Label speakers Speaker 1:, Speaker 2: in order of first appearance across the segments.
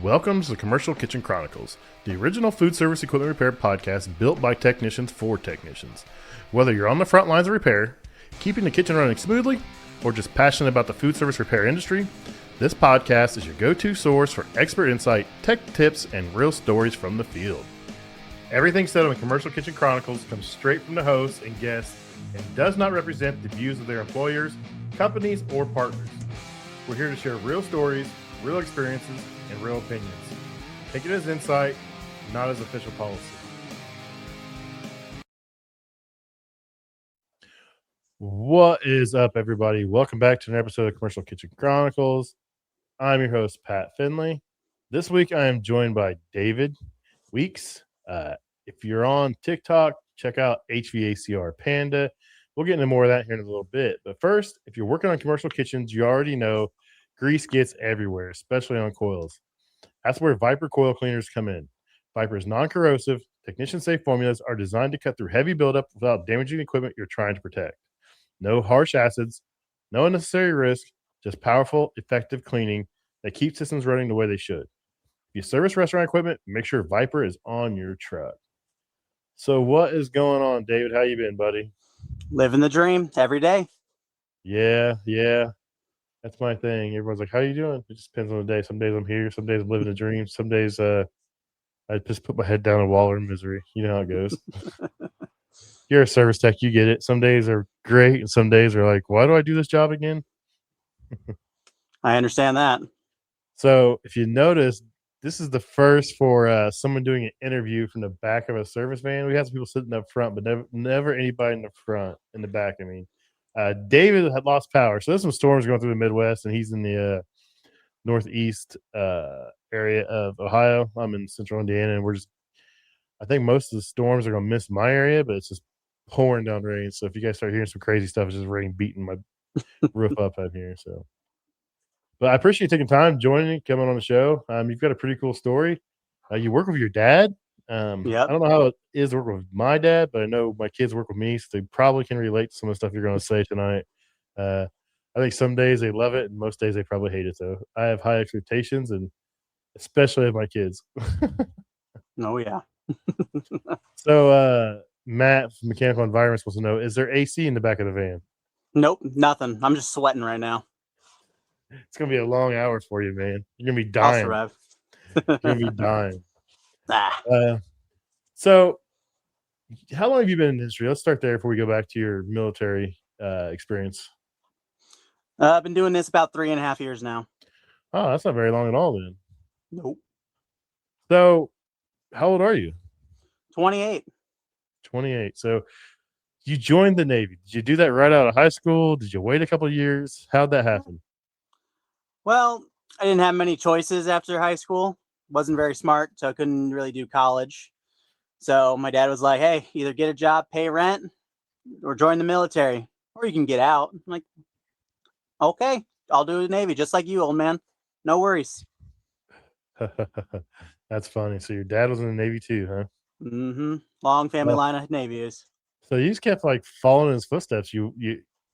Speaker 1: Welcome to the Commercial Kitchen Chronicles, the original food service equipment repair podcast built by technicians for technicians. Whether you're on the front lines of repair, keeping the kitchen running smoothly, or just passionate about the food service repair industry, this podcast is your go-to source for expert insight, tech tips, and real stories from the field. Everything said on the Commercial Kitchen Chronicles comes straight from the hosts and guests and does not represent the views of their employers, companies, or partners. We're here to share real stories, real experiences, and real opinions. Take it as insight, not as official policy. What is up, everybody? Welcome back to an episode of Commercial Kitchen Chronicles. I'm your host, Pat Finley. This week, I am joined by David Weeks. If you're on TikTok, check out HVACR Panda. We'll get into more of that here in a little bit. But first, if you're working on commercial kitchens, you already know grease gets everywhere, especially on coils. That's where Viper coil cleaners come in. Viper's non-corrosive, technician-safe formulas are designed to cut through heavy buildup without damaging the equipment you're trying to protect. No harsh acids, no unnecessary risk, just powerful, effective cleaning that keeps systems running the way they should. If you service restaurant equipment, make sure Viper is on your truck. So what is going on, David? How you been, buddy?
Speaker 2: Living the dream every day.
Speaker 1: Yeah. That's my thing. Everyone's like, how you doing? It just depends on the day. Some days I'm here. Some days I'm living a dream. Some days I just put my head down and wallow in misery. You know how it goes. You're a service tech. You get it. Some days are great, and some days are like, why do I do this job again?
Speaker 2: I understand that.
Speaker 1: So if you notice, this is the first for someone doing an interview from the back of a service van. We have some people sitting up front, but never anybody in the front, in the back. I mean, David had lost power. So there's some storms going through the Midwest, and he's in the northeast area of Ohio. I'm in central Indiana, and I think most of the storms are going to miss my area, but it's just pouring down rain. So if you guys start hearing some crazy stuff, it's just rain beating my roof up here. So, but I appreciate you taking time, coming on the show. You've got a pretty cool story. You work with your dad.
Speaker 2: Yep.
Speaker 1: I don't know how it is to work with my dad, but I know my kids work with me, so they probably can relate to some of the stuff you're going to say tonight. I think some days they love it, and most days they probably hate it. So I have high expectations, and especially of my kids.
Speaker 2: Oh, yeah.
Speaker 1: So Matt from Mechanical Environments wants to know, is there AC in the back of the van?
Speaker 2: Nope, nothing. I'm just sweating right now.
Speaker 1: It's going to be a long hour for you, man. You're going to be dying.
Speaker 2: I'll survive.
Speaker 1: You're going to be dying.
Speaker 2: Ah.
Speaker 1: So how long have you been in the industry? Let's start there before we go back to your military experience.
Speaker 2: I've been doing this about 3.5 years now.
Speaker 1: Oh, that's not very long at all then.
Speaker 2: Nope.
Speaker 1: So how old are you?
Speaker 2: 28.
Speaker 1: 28. So you joined the Navy. Did you do that right out of high school? Did you wait a couple of years? How'd that happen?
Speaker 2: Well, I didn't have many choices after high school. Wasn't very smart, so I couldn't really do college. So my dad was like, hey, either get a job, pay rent, or join the military, or you can get out. I'm like, okay, I'll do the Navy, just like you, old man. No worries.
Speaker 1: That's funny. So your dad was in the Navy too, huh?
Speaker 2: Mm-hmm. Long family line of Navies.
Speaker 1: So you just kept like following in his footsteps. You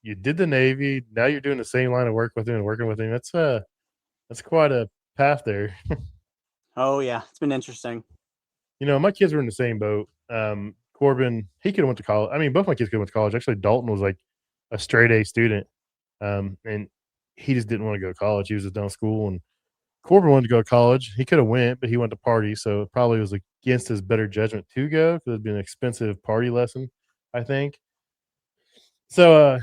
Speaker 1: did the Navy. Now you're doing the same line of work with him and working with him. That's quite a path there.
Speaker 2: Oh yeah, it's been interesting.
Speaker 1: You know, my kids were in the same boat. Corbin, he could have went to college. I mean, both my kids could have went to college. Actually, Dalton was like a straight A student, and he just didn't want to go to college. He was just done school, and Corbin wanted to go to college. He could have went, but he went to party, so it probably was against his better judgment to go because it'd been an expensive party lesson, I think. So,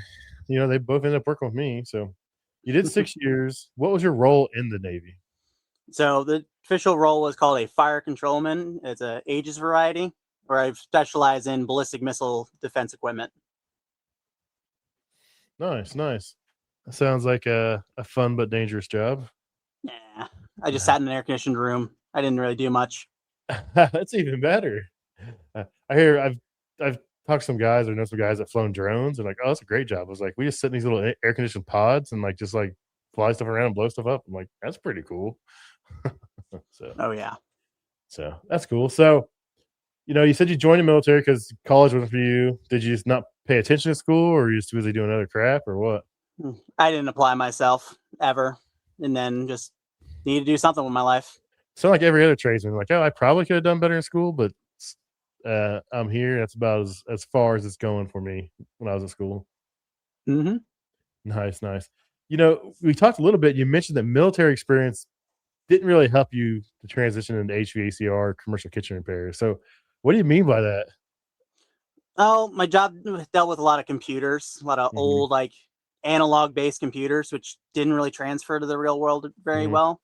Speaker 1: you know, they both ended up working with me. So you did 6 years. What was your role in the Navy?
Speaker 2: So the official role was called a Fire Controlman. It's a Aegis variety, where I specialize in ballistic missile defense equipment.
Speaker 1: Nice. That sounds like a fun but dangerous job.
Speaker 2: Yeah, I just sat in an air-conditioned room. I didn't really do much.
Speaker 1: That's even better. I hear I've talked to some guys or know some guys that flown drones and like, oh, that's a great job. I was like, we just sit in these little air conditioned pods and just fly stuff around and blow stuff up. I'm like, that's pretty cool. So
Speaker 2: oh yeah.
Speaker 1: So that's cool. So, you know, you said you joined the military because college wasn't for you. Did you just not pay attention to school, or were you just too busy doing other crap, or what?
Speaker 2: I didn't apply myself ever, and then just needed to do something with my life.
Speaker 1: So like every other tradesman, like, oh, I probably could have done better in school, but I'm here. That's about as far as it's going for me when I was at school.
Speaker 2: Hmm.
Speaker 1: Nice, nice. We talked a little bit. You mentioned that military experience didn't really help you to transition into HVACR commercial kitchen repairs. So, what do you mean by that?
Speaker 2: Oh, my job dealt with a lot of computers, a lot of
Speaker 1: Hmm.
Speaker 2: old like analog based computers, which didn't really transfer to the real world very
Speaker 1: Hmm.
Speaker 2: well.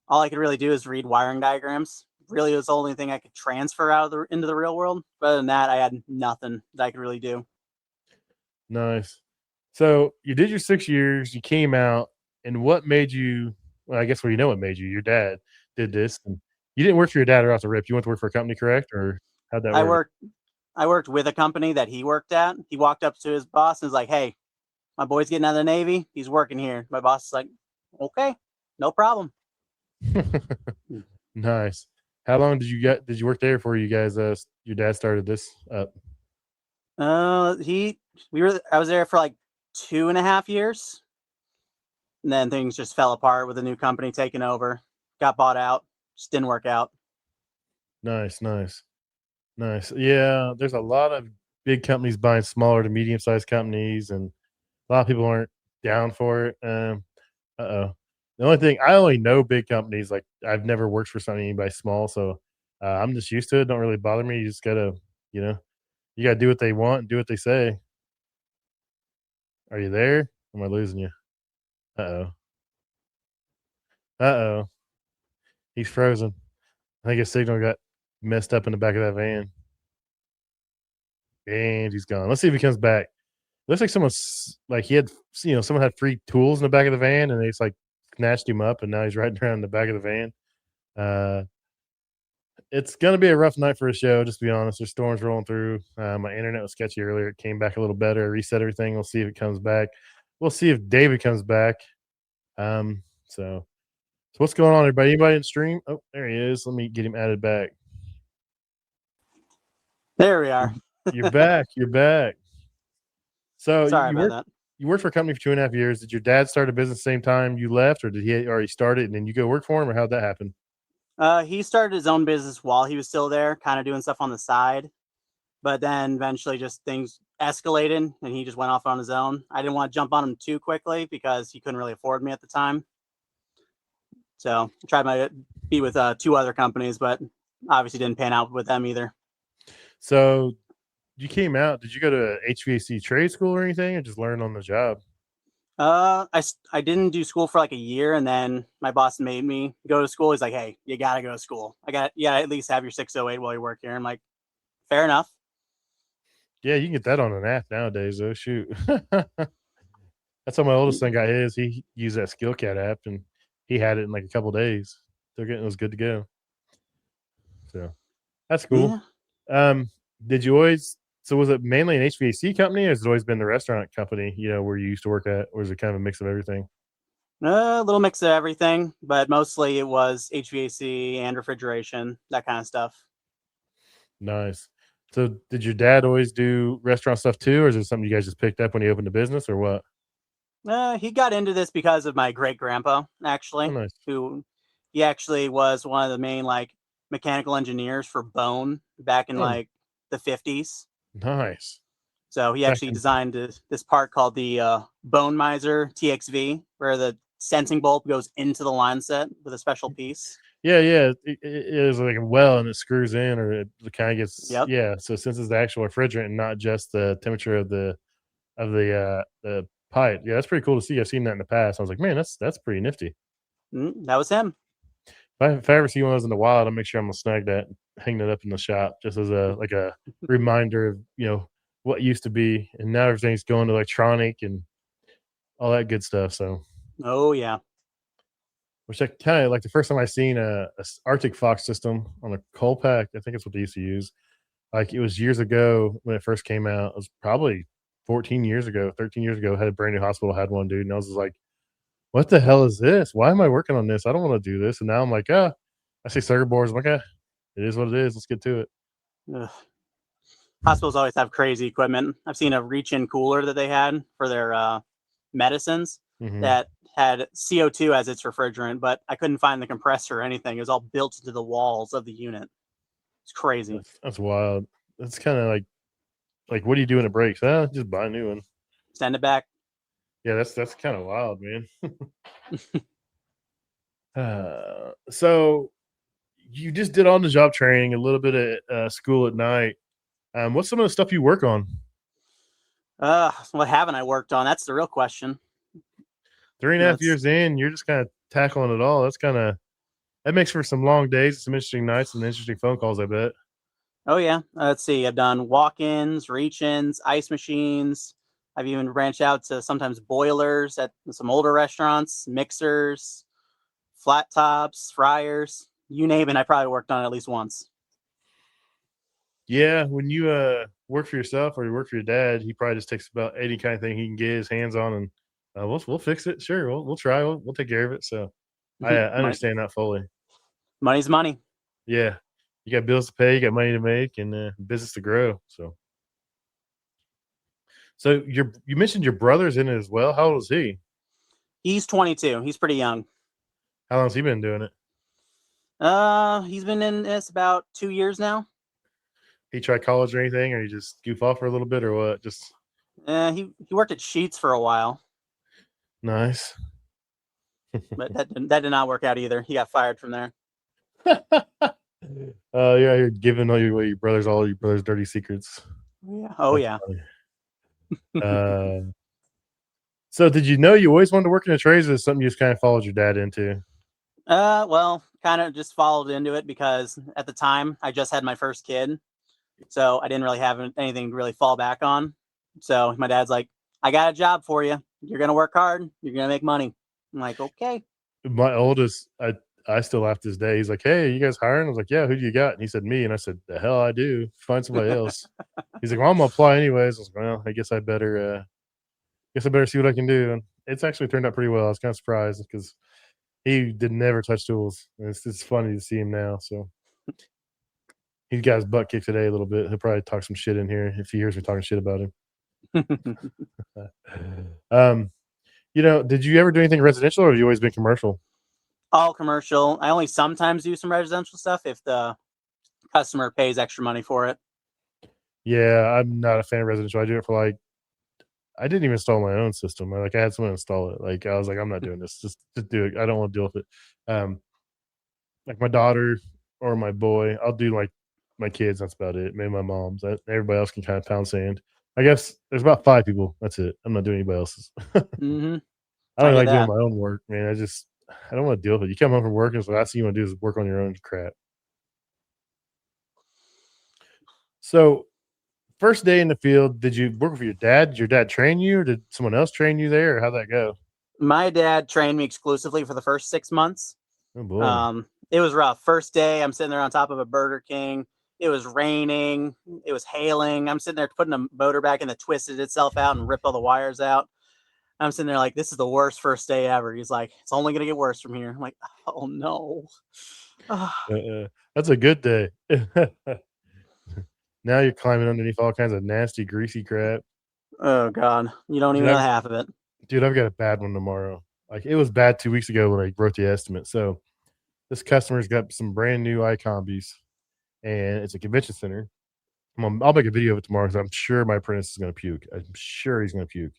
Speaker 2: All I could really do is read wiring diagrams. Really, was the only thing I could transfer out of into the real world. But other than that, I had nothing that I could really do.
Speaker 1: Nice. So you did your 6 years. You came out, and what made you? Well, I guess what made you. Your dad did this, and you didn't work for your dad right off the rip. You went to work for a company, correct? Or how'd that
Speaker 2: I
Speaker 1: work?
Speaker 2: worked I worked with a company that he worked at. He walked up to his boss and was like, "Hey, my boy's getting out of the Navy. He's working here." My boss is like, "Okay, no problem."
Speaker 1: Nice. How long did you work there before you guys your dad started this up?
Speaker 2: He we were I was there for like 2.5 years, and then things just fell apart with a new company taking over. Got bought out. Just didn't work out.
Speaker 1: Nice, nice, nice. Yeah, there's a lot of big companies buying smaller to medium sized companies, and a lot of people aren't down for it. Uh-oh. The only thing I only know big companies, like, I've never worked for something anybody small, so, I'm just used to it, don't really bother me, you just gotta, you know, you gotta do what they want and do what they say. Are you there? Am I losing you? Uh-oh. Uh-oh. He's frozen. I think his signal got messed up in the back of that van, and he's gone. Let's see if he comes back. Looks like like, he had someone had free tools in the back of the van, and they just, like, snatched him up, and now he's riding around in the back of the van. Uh It's gonna be a rough night for a show, just to be honest. There's storms rolling through. My internet was sketchy earlier. It came back a little better. I reset everything. We'll see if it comes back. We'll see if David comes back. So what's going on, everybody? Anybody in stream? Oh, there he is. Let me get him added back.
Speaker 2: There we
Speaker 1: You're,
Speaker 2: are.
Speaker 1: you're back. You're back. So
Speaker 2: Sorry
Speaker 1: you
Speaker 2: about
Speaker 1: worked
Speaker 2: that.
Speaker 1: you worked for a company for 2.5 years. Did your dad start a business the same time you left, or did he already start it and then you go work for him, or how'd that happen?
Speaker 2: He started his own business while he was still there, kind of doing stuff on the side. But then eventually, just things escalated, and he just went off on his own. I didn't want to jump on him too quickly because he couldn't really afford me at the time. So I tried my be with two other companies, but obviously didn't pan out with them either.
Speaker 1: So you came out. Did you go to HVAC trade school or anything, or just learn on the job?
Speaker 2: I didn't do school for like a year, and then my boss made me go to school. He's like, "Hey, you gotta go to school. You gotta at least have your 608 while you work here." I'm like, "Fair enough."
Speaker 1: Yeah, you can get that on an app nowadays, though. Shoot. That's how my oldest son got his. He used that Skill Cat app, and he had it in like a couple days. Took it and it was good to go. So that's cool.
Speaker 2: Yeah,
Speaker 1: Um, did you always? So was it mainly an HVAC company, or has it always been the restaurant company? Where you used to work at, or is it kind of a mix of everything?
Speaker 2: a little mix of everything, but mostly it was HVAC and refrigeration, that kind of stuff.
Speaker 1: Nice. So did your dad always do restaurant stuff too, or is it something you guys just picked up when he opened a business, or what?
Speaker 2: He got into this because of my great grandpa,
Speaker 1: Oh,
Speaker 2: actually,
Speaker 1: nice.
Speaker 2: who he actually was one of the main like mechanical engineers for Bone back in
Speaker 1: Oh,
Speaker 2: like the 50s.
Speaker 1: nice.
Speaker 2: So he
Speaker 1: Back
Speaker 2: actually
Speaker 1: in
Speaker 2: designed this part called the Bone Miser TXV, where the sensing bulb goes into the line set with a special piece.
Speaker 1: Yeah, yeah, it is like a well and it screws in or it kinda gets
Speaker 2: Yep.
Speaker 1: yeah, so since it's the actual refrigerant and not just the temperature of the pipe, yeah, that's pretty cool to see. I've seen that in the past. I was like, "Man, that's pretty nifty."
Speaker 2: That was him.
Speaker 1: If I ever see one of those in the wild, I'll make sure I'm gonna snag that, hang that up in the shop just as a reminder of, what used to be, and now everything's going electronic and all that good stuff, so
Speaker 2: Oh yeah.
Speaker 1: which I kinda like the first time I seen a Arctic Fox system on a coal pack, I think that's what they used to use. Like, it was years ago when it first came out. It was probably 14 years ago, 13 years ago. Had a brand new hospital had one, dude, and I was just like, "What the hell is this? Why am I working on this? I don't wanna do this." And now I'm like, "Ah." I see circuit boards, I'm like, "Ah, it is what it is. Let's get to it."
Speaker 2: Ugh. Hospitals always have crazy equipment. I've seen a reach-in cooler that they had for their medicines
Speaker 1: Mhm.
Speaker 2: that had CO2 as its refrigerant, but I couldn't find the compressor or anything. It was all built into the walls of the unit. It's crazy.
Speaker 1: That's wild. That's kind of like what do you do when it breaks? Just buy a new one.
Speaker 2: Send it back.
Speaker 1: Yeah, that's kind of wild, man. So you just did on the job training, a little bit of school at night. What's some of the stuff you work on?
Speaker 2: What haven't I worked on? That's the real question.
Speaker 1: 3.5 years in, you're just kind of tackling it all. That makes for some long days, some interesting nights, and interesting phone calls, I bet.
Speaker 2: Oh yeah. Let's see. I've done walk-ins, reach-ins, ice machines. I've even branched out to sometimes boilers at some older restaurants, mixers, flat tops, fryers, you name it. I probably worked on it at least once.
Speaker 1: Yeah, when you work for yourself or you work for your dad, he probably just takes about any kind of thing he can get his hands on, and we'll fix it. Sure, we'll try. We'll take care of it. So I understand that fully.
Speaker 2: Money's money.
Speaker 1: Yeah, you got bills to pay, you got money to make, and business to grow. So you mentioned your brother's in it as well. How old is he?
Speaker 2: He's 22. He's pretty young.
Speaker 1: How long's he been doing it?
Speaker 2: He's been in this about 2 years now.
Speaker 1: He tried college or anything, or you just goof off for a little bit, or what? Just
Speaker 2: he worked at Sheets for a while,
Speaker 1: nice.
Speaker 2: but that did not work out either. He got fired from there.
Speaker 1: Yeah, you're giving all your brother's dirty secrets.
Speaker 2: Yeah. Oh yeah.
Speaker 1: So did you know you always wanted to work in the trades, or is it something you just kind of followed your dad into?
Speaker 2: Well, kind of just followed into it because at the time I just had my first kid, so I didn't really have anything to really fall back on. So my dad's like, "I got a job for you. You're gonna work hard. You're gonna make money." I'm like, "Okay."
Speaker 1: My oldest, I still laugh to this day. He's like, "Hey, you guys hiring?" I was like, "Yeah, who do you got?" And he said, "Me." And I said, "The hell I do. Find somebody else." He's like, "Well, I'm gonna apply anyways." I was like, "Well, I guess I better see what I can do." And it's actually turned out pretty well. I was kind of surprised because he did never touch tools. And it's funny to see him now. So he got his butt kicked today a little bit. He'll probably talk some shit in here if he hears me talking shit about him. Did you ever do anything residential, or have you always been commercial?
Speaker 2: All commercial. I only sometimes do some residential stuff if the customer pays extra money for it.
Speaker 1: Yeah, I'm not a fan of residential. I do it for I didn't even install my own system. I had someone install it. I was like, I'm not doing this. Just do it. I don't want to deal with it. Like my daughter or my boy, I'll do like my kids. That's about it. Maybe my mom's. Everybody else can kind of pound sand. I guess there's about 5 people. That's it. I'm not doing anybody else's.
Speaker 2: Mm-hmm.
Speaker 1: I don't
Speaker 2: I get
Speaker 1: like doing
Speaker 2: that.
Speaker 1: my own work, man. I don't want to deal with it. You come home from work, and so the last thing you want to do is work on your own crap. So, first day in the field, did you work with your dad? Did your dad train you, or did someone else train you there, or how'd that go?
Speaker 2: My dad trained me exclusively for the first 6 months.
Speaker 1: Oh boy.
Speaker 2: It was rough. First day, I'm sitting there on top of a Burger King. It was raining. It was hailing. I'm sitting there putting a motor back and it twisted itself out and ripped all the wires out. I'm sitting there like, this is the worst first day ever. He's like, it's only going to get worse from here. I'm like, oh no.
Speaker 1: That's a good day. Now you're climbing underneath all kinds of nasty, greasy crap.
Speaker 2: Oh God. You don't
Speaker 1: Dude,
Speaker 2: even know half of it.
Speaker 1: I've got a bad one tomorrow. Like it was bad 2 weeks ago when I wrote the estimate. So this customer's got some brand new iCombies, and it's a convention center. I'll make a video of it tomorrow because I'm sure my apprentice is going to puke. I'm sure he's going to puke.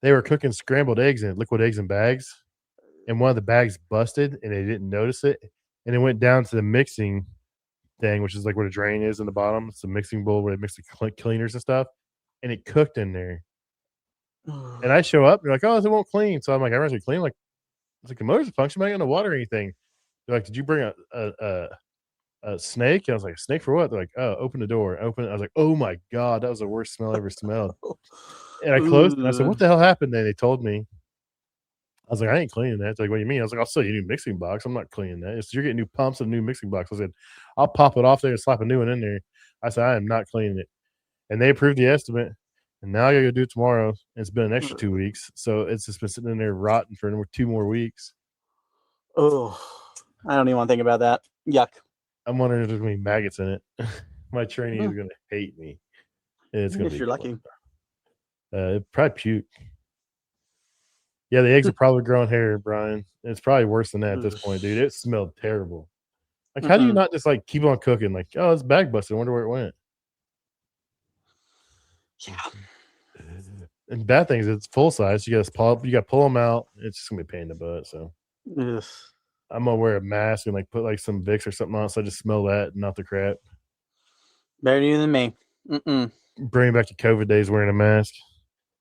Speaker 1: They were cooking scrambled eggs in liquid eggs in bags, and one of the bags busted, and they didn't notice it, and it went down to the mixing thing, which is like where the drain is in the bottom. It's a mixing bowl where they mix the cleaners and stuff, and it cooked in there. And I show up, and they're like, "Oh, it won't clean." So I'm like, "I ran to clean." Like, it's like the motor's a function. I'm not gonna water or anything. They're like, "Did you bring a snake?" And I was like, "A snake for what?" They're like, "Oh, open the door." Open it. I was like, "Oh my god, that was the worst smell I ever smelled." And I closed it, and I said, "What the hell happened?" Then they told me. I was like, "I ain't cleaning that." They're like, "What do you mean?" I was like, "I'll sell you a new mixing box. I'm not cleaning that." It's, "You're getting new pumps and new mixing box." I said, "I'll pop it off there and slap a new one in there." I said, "I am not cleaning it." And they approved the estimate, and now I gotta go do it tomorrow. And it's been an extra 2 weeks, so it's just been sitting in there rotting for 2 more weeks.
Speaker 2: Oh, I don't even want to think about that. Yuck.
Speaker 1: I'm wondering if there's gonna be maggots in it. My trainee is gonna hate me. It's gonna
Speaker 2: If
Speaker 1: be
Speaker 2: you're lucky.
Speaker 1: probably puke. Yeah, the eggs are probably growing hair, Brian. It's probably worse than that at this point, dude. It smelled terrible. Like, how do you
Speaker 2: Mm-mm.
Speaker 1: not just like keep on cooking? Like, oh, it's bag busted. I wonder where it went.
Speaker 2: Yeah.
Speaker 1: And bad things, it's full size. You got to pull them out. It's just gonna be a pain in the butt. So
Speaker 2: Ugh.
Speaker 1: I'm gonna wear a mask and like put like some Vicks or something on, so I just smell that, and not the crap.
Speaker 2: Better you than me. Mm-mm.
Speaker 1: Bring back the COVID days wearing a mask.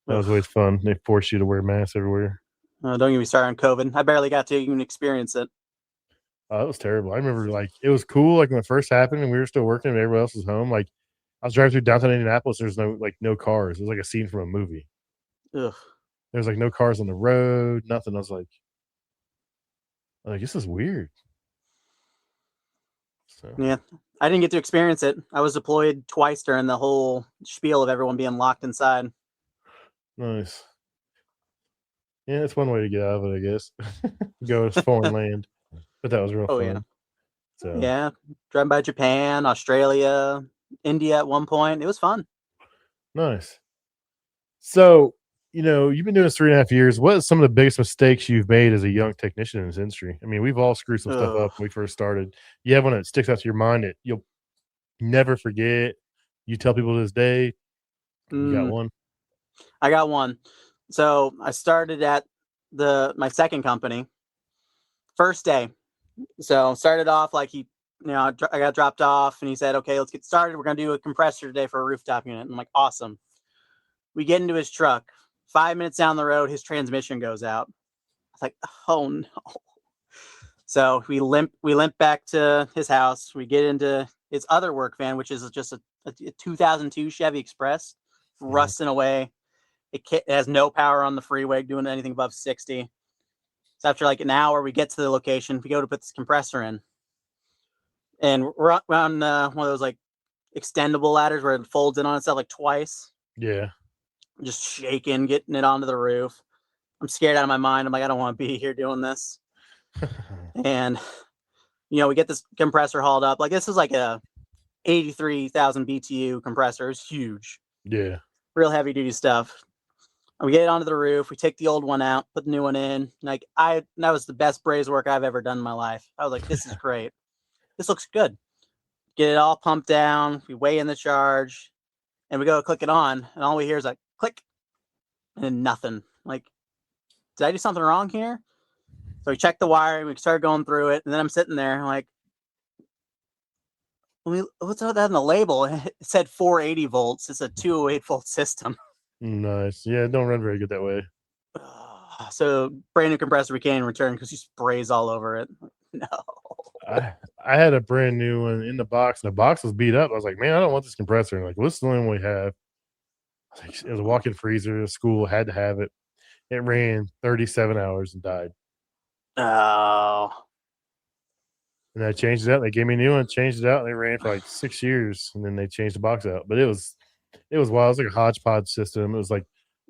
Speaker 1: That was
Speaker 2: Ugh.
Speaker 1: always fun. They force you to wear masks everywhere.
Speaker 2: Don't get me started on COVID. I barely got to even experience it.
Speaker 1: Oh, that was terrible. I remember like it was cool like when it first happened and we were still working and everybody else was home. Like I was driving through downtown Indianapolis. There's no cars. It was like a scene from a movie.
Speaker 2: Ugh.
Speaker 1: There's like no cars on the road, nothing. I was like this is weird. So
Speaker 2: Yeah. I didn't get to experience it. I was deployed twice during the whole spiel of everyone being locked inside.
Speaker 1: nice. Yeah, it's one way to get out of it, I guess. Go to foreign land. But that was real
Speaker 2: Oh yeah.
Speaker 1: fun. So
Speaker 2: Yeah. Driving by Japan, Australia, India at one point. It was fun.
Speaker 1: nice. So, you've been doing this 3.5 years. What are some of the biggest mistakes you've made as a young technician in this industry? I mean, we've all screwed some stuff
Speaker 2: Ugh.
Speaker 1: up when we first started. You have one that sticks out to your mind that you'll never forget. You tell people to this day. You got
Speaker 2: Mm,
Speaker 1: one?
Speaker 2: I got one. So I started at my second company. First day. So started off like I got dropped off and he said, okay, let's get started. We're going to do a compressor today for a rooftop unit. I'm like, awesome. We get into his truck. 5 minutes down the road, his transmission goes out. I was like, oh no. So we limp back to his house. We get into his other work van, which is just a 2002 Chevy Express,
Speaker 1: Mhm.
Speaker 2: rusting away. It has no power on the freeway, doing anything above 60. So after like an hour, we get to the location. We go to put this compressor in, and we're on one of those like extendable ladders where it folds in on itself like twice.
Speaker 1: Yeah.
Speaker 2: Just shaking, getting it onto the roof. I'm scared out of my mind. I'm like, I don't want to be here doing this. And we get this compressor hauled up. Like this is like a 83,000 BTU compressor. It's huge,
Speaker 1: yeah.
Speaker 2: real heavy duty stuff. And we get it onto the roof. We take the old one out, put the new one in. Like that was the best braze work I've ever done in my life. I was like, this is great. This looks good. Get it all pumped down. We weigh in the charge, and we go to click it on, and all we hear is like click, and then nothing. Like, did I do something wrong here? So we checked the wiring. We started going through it, and then I'm sitting there like, what's that on the label? It said 480 volts. It's a 208 volt system.
Speaker 1: Nice. Yeah, it don't run very good that way.
Speaker 2: So brand new compressor we can't even return because he sprays all over it. No.
Speaker 1: I had a brand new one in the box, and the box was beat up. I was like, man, I don't want this compressor. And like, what's the only one we have? It was a walk-in freezer. The school had to have it. It ran 37 hours and died.
Speaker 2: Oh.
Speaker 1: And I changed it out. They gave me a new one, changed it out, and it ran for like 6 years. And then they changed the box out. But it was wild. It was like a hodgepodge system. It was like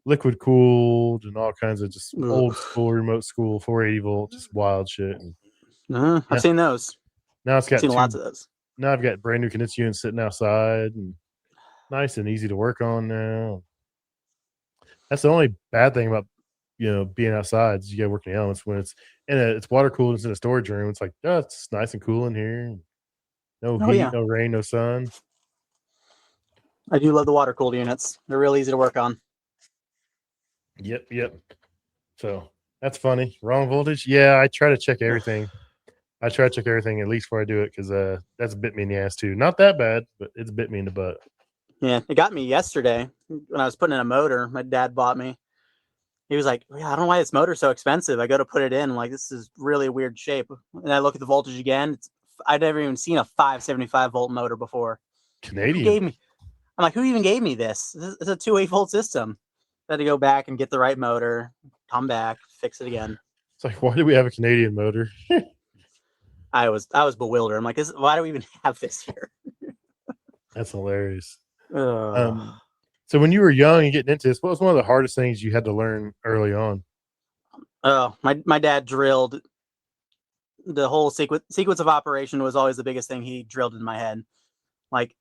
Speaker 1: liquid cooled and all kinds of just old school, remote school, 480 volt, just wild shit. And
Speaker 2: I've
Speaker 1: yeah,
Speaker 2: seen those.
Speaker 1: now it's
Speaker 2: I've
Speaker 1: got
Speaker 2: seen lots of those.
Speaker 1: now I've got brand new condensing units sitting outside and nice and easy to work on now. That's the only bad thing about being outside is you got to work in the elements when it's water cooled. It's in a storage room. It's like it's nice and cool in here. No
Speaker 2: Oh
Speaker 1: heat,
Speaker 2: yeah,
Speaker 1: no rain, no sun.
Speaker 2: I do love the water cooled units. They're real easy to work on.
Speaker 1: Yep. So that's funny. Wrong voltage. Yeah, I try to check everything. I try to check everything at least before I do it because that's bit me in the ass too. Not that bad, but it's bit me in the butt.
Speaker 2: Yeah, it got me yesterday when I was putting in a motor. My dad bought me. He was like, "Yeah, I don't know why this motor's so expensive." I go to put it in, I'm like, this is really a weird shape. And I look at the voltage again. I'd never even seen a 575 volt motor before. Like, who
Speaker 1: Canadian.
Speaker 2: gave me? I'm like, who even gave me this? It's a 2.8 volt system. I had to go back and get the right motor, come back, fix it again.
Speaker 1: It's like, why do we have a Canadian motor?
Speaker 2: I was bewildered. I'm like, why do we even have this here?
Speaker 1: That's hilarious.
Speaker 2: Ugh.
Speaker 1: So when you were young and getting into this, what was one of the hardest things you had to learn early on?
Speaker 2: Oh, my dad drilled the whole sequence of operation was always the biggest thing he drilled in my head. Like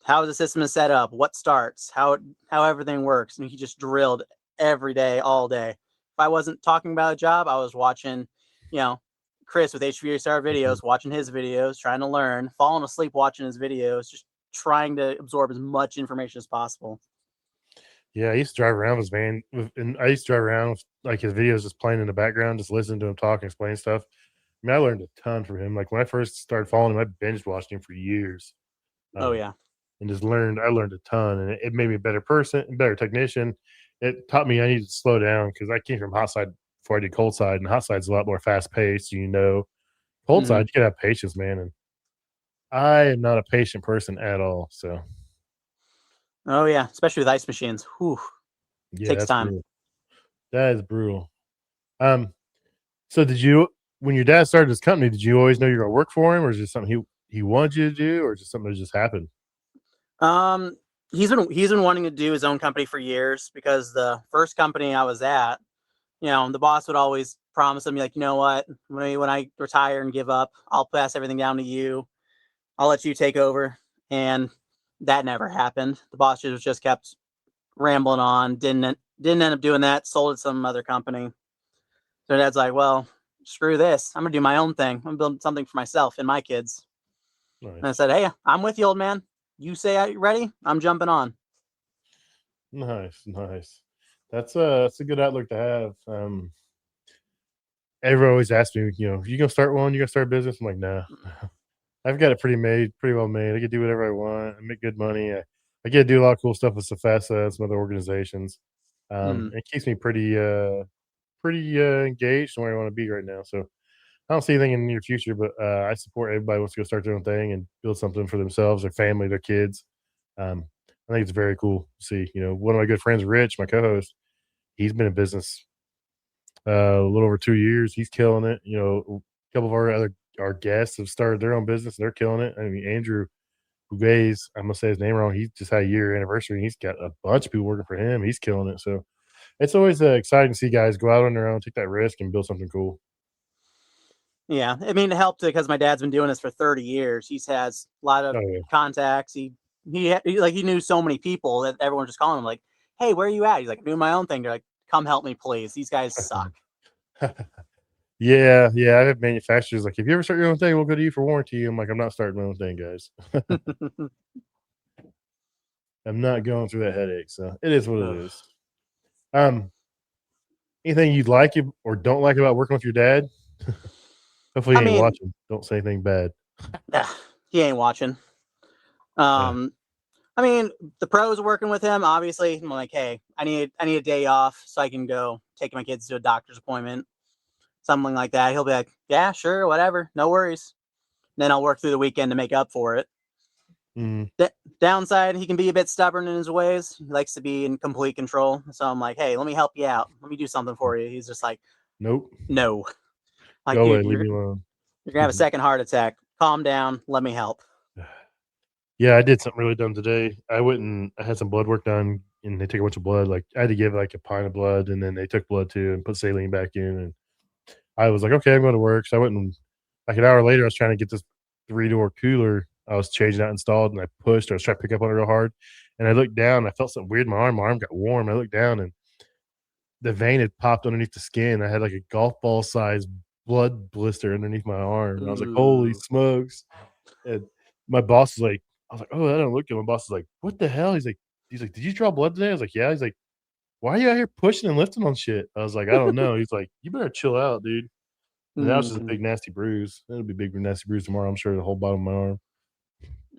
Speaker 2: how the system is set up, what starts, how everything works, and he just drilled every day, all day, I wasn't talking about a job, I was watching, Chris with HVACR videos, watching his videos, trying to learn, falling asleep watching his videos, just trying to absorb as much information as possible.
Speaker 1: Yeah, I used to drive around with his van, and I used to drive around with like his videos just playing in the background, just listening to him talk and explain stuff. I mean, I learned a ton from him. Like when I first started following him, I binge watched him for years,
Speaker 2: Oh
Speaker 1: um,
Speaker 2: yeah.
Speaker 1: and just learned. I learned a ton, and it made me a better person, a better technician. It taught me I need to slow down because I came from hot side before I did cold side, and hot side's a lot more fast paced. Cold
Speaker 2: Hmm.
Speaker 1: side you can have patience, man, and I am not a patient person at all. So
Speaker 2: Oh yeah, especially with ice machines. Whew,
Speaker 1: yeah,
Speaker 2: takes
Speaker 1: that's
Speaker 2: time.
Speaker 1: brutal. That is brutal. Um, So did you when your dad started his company, did you always know you were gonna work for him, or is it something he wanted you to do, or just something that just happened?
Speaker 2: Um, he's been wanting to do his own company for years because the first company I was at, the boss would always promise him like, you know what, when I retire and give up, I'll pass everything down to you. I'll let you take over. And that never happened. The boss just kept rambling on. Didn't end up doing that. Sold it to some other company. So dad's like, well, screw this. I'm gonna do my own thing. I'm gonna build something for myself and my kids. And I
Speaker 1: Nice.
Speaker 2: said, hey, I'm with you, old man. You say you ready? I'm jumping on.
Speaker 1: Nice, nice. That's a good outlook to have. Everyone always asks me, "You gonna start one? You gonna start a business?" I'm like, "Nah. I've got it pretty well made. I can do whatever I want. I make good money. I get to do a lot of cool stuff with Safesa and some other organizations.
Speaker 2: Mm,
Speaker 1: It keeps me pretty engaged in where I want to be right now. So I don't see anything in the near future, but I support everybody who wants to go start their own thing and build something for themselves, their family, their kids. Um, I think it's very cool to see. One of my good friends, Rich, my co-host, he's been in business a little over 2 years. He's killing it. A couple of our guests have started their own business. They're killing it. I mean, Andrew Hugues, I'm gonna say his name wrong. He just had a year anniversary. And he's got a bunch of people working for him. He's killing it. So it's always exciting to see guys go out on their own, take that risk, and build something cool.
Speaker 2: yeah, I mean, it helped because my dad's been doing this for 30 years. He has a lot of
Speaker 1: Oh yeah.
Speaker 2: contacts. He knew so many people that everyone just calling him like, "Hey, where are you at?" He's like, "I'm doing my own thing." They're like, "Come help me, please. These guys suck."
Speaker 1: Yeah, yeah, I have manufacturers like, "If you ever start your own thing, we'll go to you for warranty." I'm like, "I'm not starting my own thing, guys. I'm not going through that headache." So it is what it
Speaker 2: Ugh.
Speaker 1: is. Um, Anything you'd like or don't like about working with your dad? Hopefully,
Speaker 2: I
Speaker 1: he ain't
Speaker 2: mean,
Speaker 1: watching. Don't say anything bad.
Speaker 2: he ain't watching.
Speaker 1: Yeah.
Speaker 2: Um, I mean, the pros working with him. Obviously, I'm like, hey, I need a day off so I can go take my kids to a doctor's appointment, something like that. He'll be like, yeah, sure, whatever, no worries. Then I'll work through the weekend to make up for it.
Speaker 1: Mhm.
Speaker 2: D- Downside, he can be a bit stubborn in his ways. He likes to be in complete control. So I'm like, hey, let me help you out. Let me do something for you. He's just like,
Speaker 1: Nope.
Speaker 2: no. Like,
Speaker 1: Go away.
Speaker 2: dude,
Speaker 1: Leave
Speaker 2: you're
Speaker 1: me alone.
Speaker 2: you're gonna have a second heart attack. Calm down. Let me help.
Speaker 1: Yeah, I did something really dumb today. I had some blood work done, and they took a bunch of blood. Like, I had to give, like, a pint of blood, and then they took blood too and put saline back in, and I was like, "Okay, I'm going to work." So I went and like an hour later, I was trying to get this three-door cooler I was changing out installed, and I pushed. I was trying to pick up on it real hard, and I looked down. And I felt something weird in my arm. My arm got warm. I looked down, and the vein had popped underneath the skin. I had like a golf ball sized blood blister underneath my arm. And I was like, "Holy
Speaker 2: Ooh.
Speaker 1: smokes!" And my boss was like, "I was like, oh, that don't look good." My boss was like, "What the hell?" He's like, "Did you draw blood today?" I was like, "Yeah." He's like, "Why are you out here pushing and lifting on shit?" I was like, "I don't know." He's like, "You better chill out, dude." And now it's just a
Speaker 2: Mm,
Speaker 1: big nasty bruise. It'll be a big nasty bruise tomorrow, I'm sure, the whole bottom of my arm.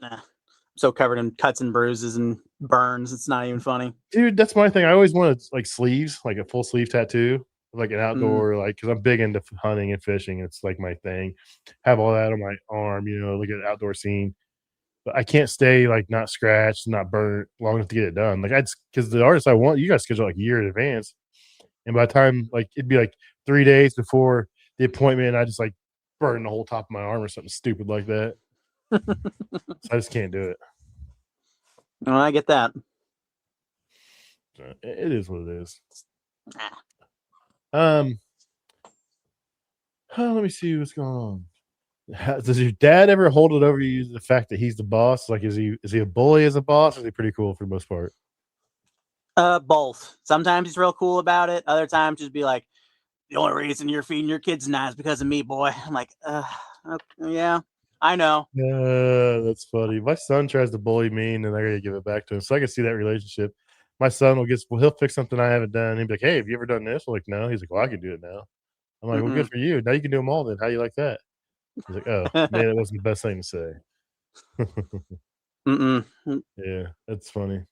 Speaker 2: nah. I'm so covered in cuts and bruises and burns. It's not even funny.
Speaker 1: Dude, that's my thing. I always wanted, like, sleeves, like a full sleeve tattoo, like an
Speaker 2: Mm,
Speaker 1: outdoor, like, because 'cause I'm big into hunting and fishing. It's, like, my thing. Have all that on my arm, like an outdoor scene. But I can't stay, like, not scratched, not burnt long enough to get it done. Like, because the artist I want, you guys schedule, like, a year in advance, and by the time, like, it'd be, like, 3 days before the appointment, I just, like, burn the whole top of my arm or something stupid like that. So I just can't do it.
Speaker 2: well, I get that.
Speaker 1: So, it is what it is.
Speaker 2: Ah.
Speaker 1: Um, let me see what's going on. Does your dad ever hold it over you, the fact that he's the boss? Like, is he a bully as a boss, or is he pretty cool for the most part?
Speaker 2: Both. Sometimes he's real cool about it. Other times just be like, the only reason you're feeding your kids now is because of me, boy. I'm like, yeah, I know.
Speaker 1: That's funny. My son tries to bully me, and then I gotta give it back to him. So I can see that relationship. My son he'll fix something I haven't done. He'll be like, "Hey, have you ever done this?" I'm like, "No." He's like, "Well, I can do it now." I'm like, "Well, good
Speaker 2: Mm-mm.
Speaker 1: for you. Now you can do them all. Then how you like that?" He's like, "Oh, man, that wasn't the best thing to say."
Speaker 2: Mm-mm.
Speaker 1: Yeah, that's funny.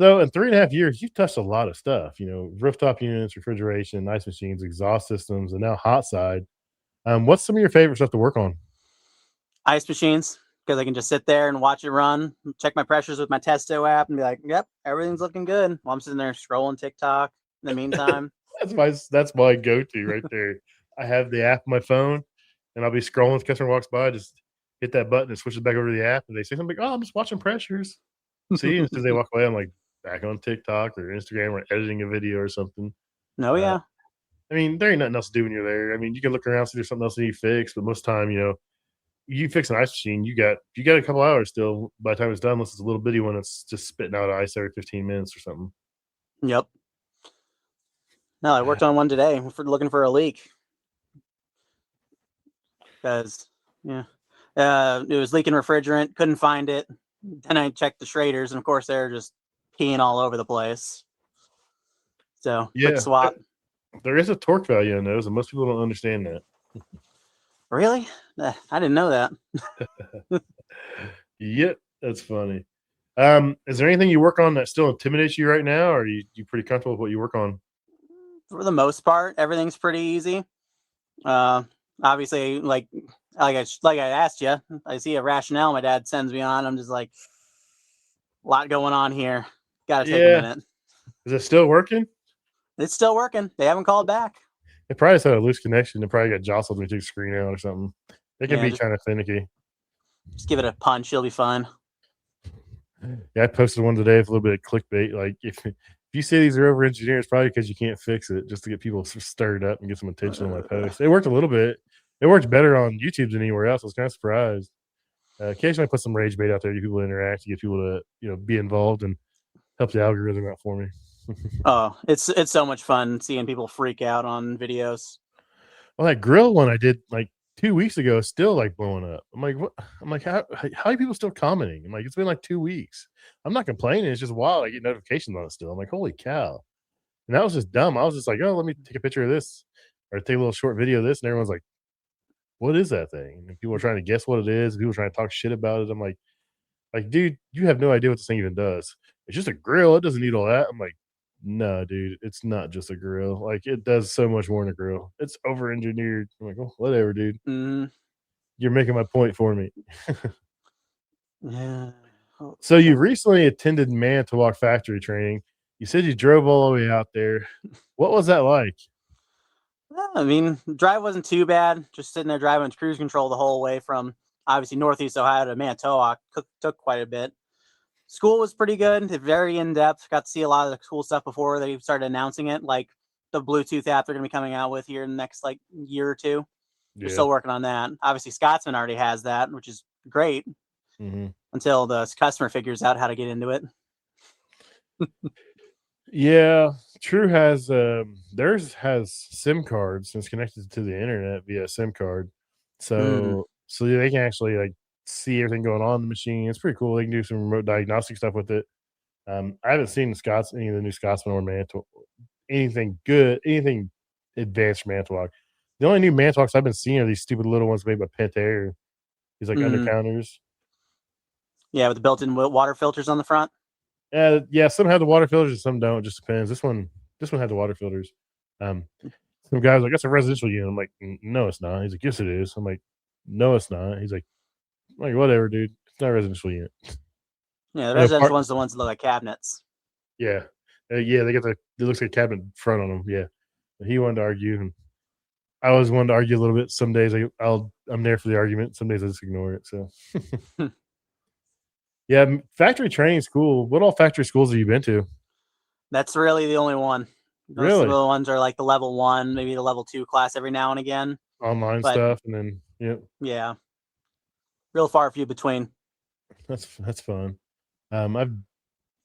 Speaker 1: So in 3.5 years, you've touched a lot of stuff. Rooftop units, refrigeration, ice machines, exhaust systems, and now hot side. What's some of your favorite stuff to work on?
Speaker 2: Ice machines, because I can just sit there and watch it run, check my pressures with my Testo app, and be like, "Yep, everything's looking good." While I'm sitting there scrolling TikTok in the meantime.
Speaker 1: That's my go-to right there. I have the app on my phone, and I'll be scrolling. If the customer walks by, just hit that button and switch it back over to the app, and they say something like, "Oh, I'm just watching pressures." See, and as soon as they walk away, I'm like back on TikTok or Instagram or editing a video or something.
Speaker 2: No,
Speaker 1: Uh,
Speaker 2: yeah.
Speaker 1: I mean, there ain't nothing else to do when you're there. I mean, you can look around, see there's something else that you fix, but most time, you fix an ice machine, you got a couple hours still by the time it's done, unless it's a little bitty one that's just spitting out ice every 15 minutes or something.
Speaker 2: Yep. No, I worked on one today for looking for a leak because, yeah, it was leaking refrigerant. Couldn't find it. Then I checked the Schraders, and of course they're just peeing all over the place. So quick
Speaker 1: Yeah,
Speaker 2: swap.
Speaker 1: there is a torque value in those, and most people don't understand that.
Speaker 2: Really? I didn't know that.
Speaker 1: Yep, that's funny. Is there anything you work on that still intimidates you right now, or are you pretty comfortable with what you work on?
Speaker 2: For the most part, everything's pretty easy. Uh, Obviously, like I asked you, I see a rationale my dad sends me on. I'm just like, a lot going on here. Got to take a
Speaker 1: Yeah,
Speaker 2: minute.
Speaker 1: is it still working?
Speaker 2: It's still working. They haven't called back.
Speaker 1: It probably just had a loose connection. It probably got jostled when you took the screen out or something. It can
Speaker 2: Yeah,
Speaker 1: be kind of finicky.
Speaker 2: just give it a punch. You'll be fine.
Speaker 1: Yeah, I posted one today with a little bit of clickbait. Like if you say these are over engineers, probably because you can't fix it, just to get people stirred up and get some attention on my post. It worked a little bit. It worked better on YouTube than anywhere else. I was kind of surprised. Occasionally, I put some rage bait out there to get people to interact, to get people to be involved and help the algorithm out for me.
Speaker 2: Oh, it's so much fun seeing people freak out on videos.
Speaker 1: Well, that grill one I did like 2 weeks ago is still like blowing up. I'm like, what? I'm like, how are people still commenting? I'm like, it's been like 2 weeks. I'm not complaining. It's just wild. I get notifications on it still. I'm like, holy cow. And that was just dumb. I was just like, oh, let me take a picture of this or take a little short video of this. And everyone's like, what is that thing? And people are trying to guess what it is. People are trying to talk shit about it. I'm like, dude, you have no idea what this thing even does. It's just a grill. It doesn't need all that. I'm like, no, dude, it's not just a grill. Like it does so much more than a grill. It's over engineered. I'm like, oh, whatever, dude.
Speaker 2: Mm,
Speaker 1: You're making my point for me.
Speaker 2: yeah. Oh,
Speaker 1: So you
Speaker 2: yeah.
Speaker 1: recently attended Man-to-Walk factory training. You said you drove all the way out there. What was that like?
Speaker 2: Well, I mean, the drive wasn't too bad. Just sitting there driving with cruise control the whole way from obviously Northeast Ohio to Manitowoc took quite a bit. School was pretty good, very in depth. Got to see a lot of the cool stuff before they started announcing it, like the Bluetooth app they're going to be coming out with here in the next like year or two. They're
Speaker 1: Yeah.
Speaker 2: still working on that. Obviously, Scotsman already has that, which is great
Speaker 1: Mhm.
Speaker 2: until the customer figures out how to get into it.
Speaker 1: Yeah, True has, theirs has SIM cards, and it's connected to the internet via SIM card.
Speaker 2: Mm,
Speaker 1: So they can actually, like, see everything going on in the machine. It's pretty cool. They can do some remote diagnostic stuff with it. I haven't seen any of the new Scotsman or anything good, anything advanced from Manitowoc. The only new Manitowocs I've been seeing are these stupid little ones made by Pentair. These, like,
Speaker 2: mm.
Speaker 1: undercounters.
Speaker 2: Yeah, with the built-in water filters on the front.
Speaker 1: Yeah, some have the water filters and some don't. It just depends. This one had the water filters. Um, some guys like, "That's a residential unit." I'm like, No, it's not." He's like, "Yes, it is." I'm like, "No, it's not." He's like, "Whatever, dude. It's not a residential unit."
Speaker 2: Yeah, the
Speaker 1: And
Speaker 2: residential
Speaker 1: apart,
Speaker 2: ones, the ones that look like cabinets.
Speaker 1: yeah, yeah, they got it looks like a cabinet front on them. Yeah, he wanted to argue, and I always wanted to argue a little bit. Some days I'm there for the argument. Some days I just ignore it. So yeah, factory training is cool. What all factory schools have you been to?
Speaker 2: That's really the only one. Most of
Speaker 1: Really?
Speaker 2: the ones are like the level 1, maybe the level 2 class every now and again.
Speaker 1: Online
Speaker 2: But
Speaker 1: stuff, and then yep,
Speaker 2: yeah, real far few between.
Speaker 1: that's fun. I've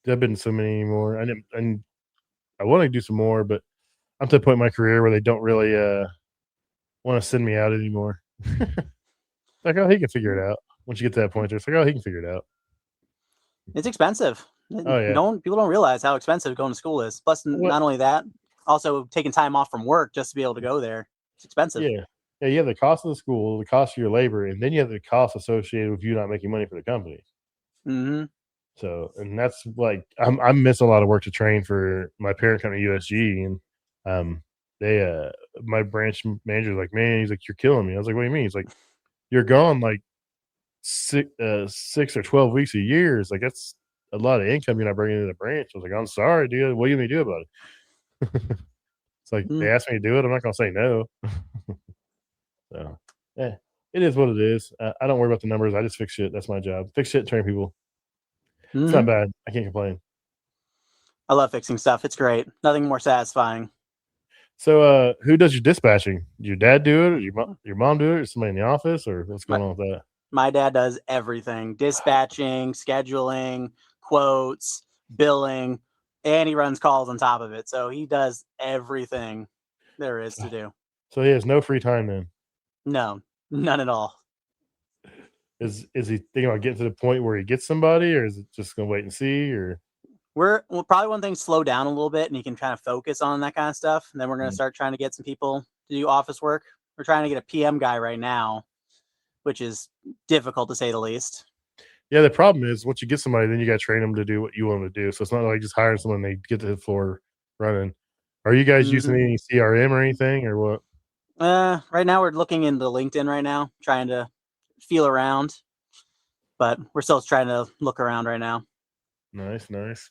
Speaker 1: I've been to so many anymore. I want to do some more, but I'm to the point in my career where they don't really want to send me out anymore. Like, oh, he can figure it out. Once you get to that point, it's like, oh, he can figure it out.
Speaker 2: It's expensive.
Speaker 1: Oh yeah.
Speaker 2: People don't realize how expensive going to school is. Plus,
Speaker 1: What?
Speaker 2: not only that, also taking time off from work just to be able to go there. It's expensive.
Speaker 1: Yeah. Yeah, you have the cost of the school, the cost of your labor, and then you have the cost associated with you not making money for the company.
Speaker 2: Mm-hmm.
Speaker 1: So, and that's like I miss a lot of work to train for my parent company USG, and they my branch manager's like, man, he's like, you're killing me. I was like, what do you mean? He's like, you're gone like 6 or 12 weeks a year. It's like that's a lot of income you're not bringing into the branch. I was like, I'm sorry, dude. What are you gonna do about it? It's like they
Speaker 2: Mm.
Speaker 1: asked me to do it. I'm not gonna say no. So, yeah, it is what it is. I don't worry about the numbers. I just fix shit. That's my job. Fix shit, train people. It's not
Speaker 2: Mm-hmm.
Speaker 1: bad. I can't complain.
Speaker 2: I love fixing stuff. It's great. Nothing more satisfying.
Speaker 1: So, who does your dispatching? Did your dad do it? Or your mom do it? Or somebody in the office? Or what's
Speaker 2: My,
Speaker 1: going on with that?
Speaker 2: my dad does everything: dispatching, scheduling, quotes, billing, and he runs calls on top of it. So he does everything there is to do.
Speaker 1: So he has no free time then.
Speaker 2: No, none at all.
Speaker 1: Is he thinking about getting to the point where he gets somebody, or is it just gonna wait and see? Or
Speaker 2: We'll probably want things slow down a little bit and he can kind of focus on that kind of stuff. And then we're going to start trying to get some people to do office work. We're trying to get a PM guy right now, which is difficult to say the least.
Speaker 1: yeah, the problem is once you get somebody, then you got to train them to do what you want them to do. So it's not like just hiring someone and they get to the floor running. Are you guys using any CRM or anything, or what?
Speaker 2: Right now we're looking into LinkedIn right now, trying to feel around, but we're still trying to look around right now.
Speaker 1: Nice, nice.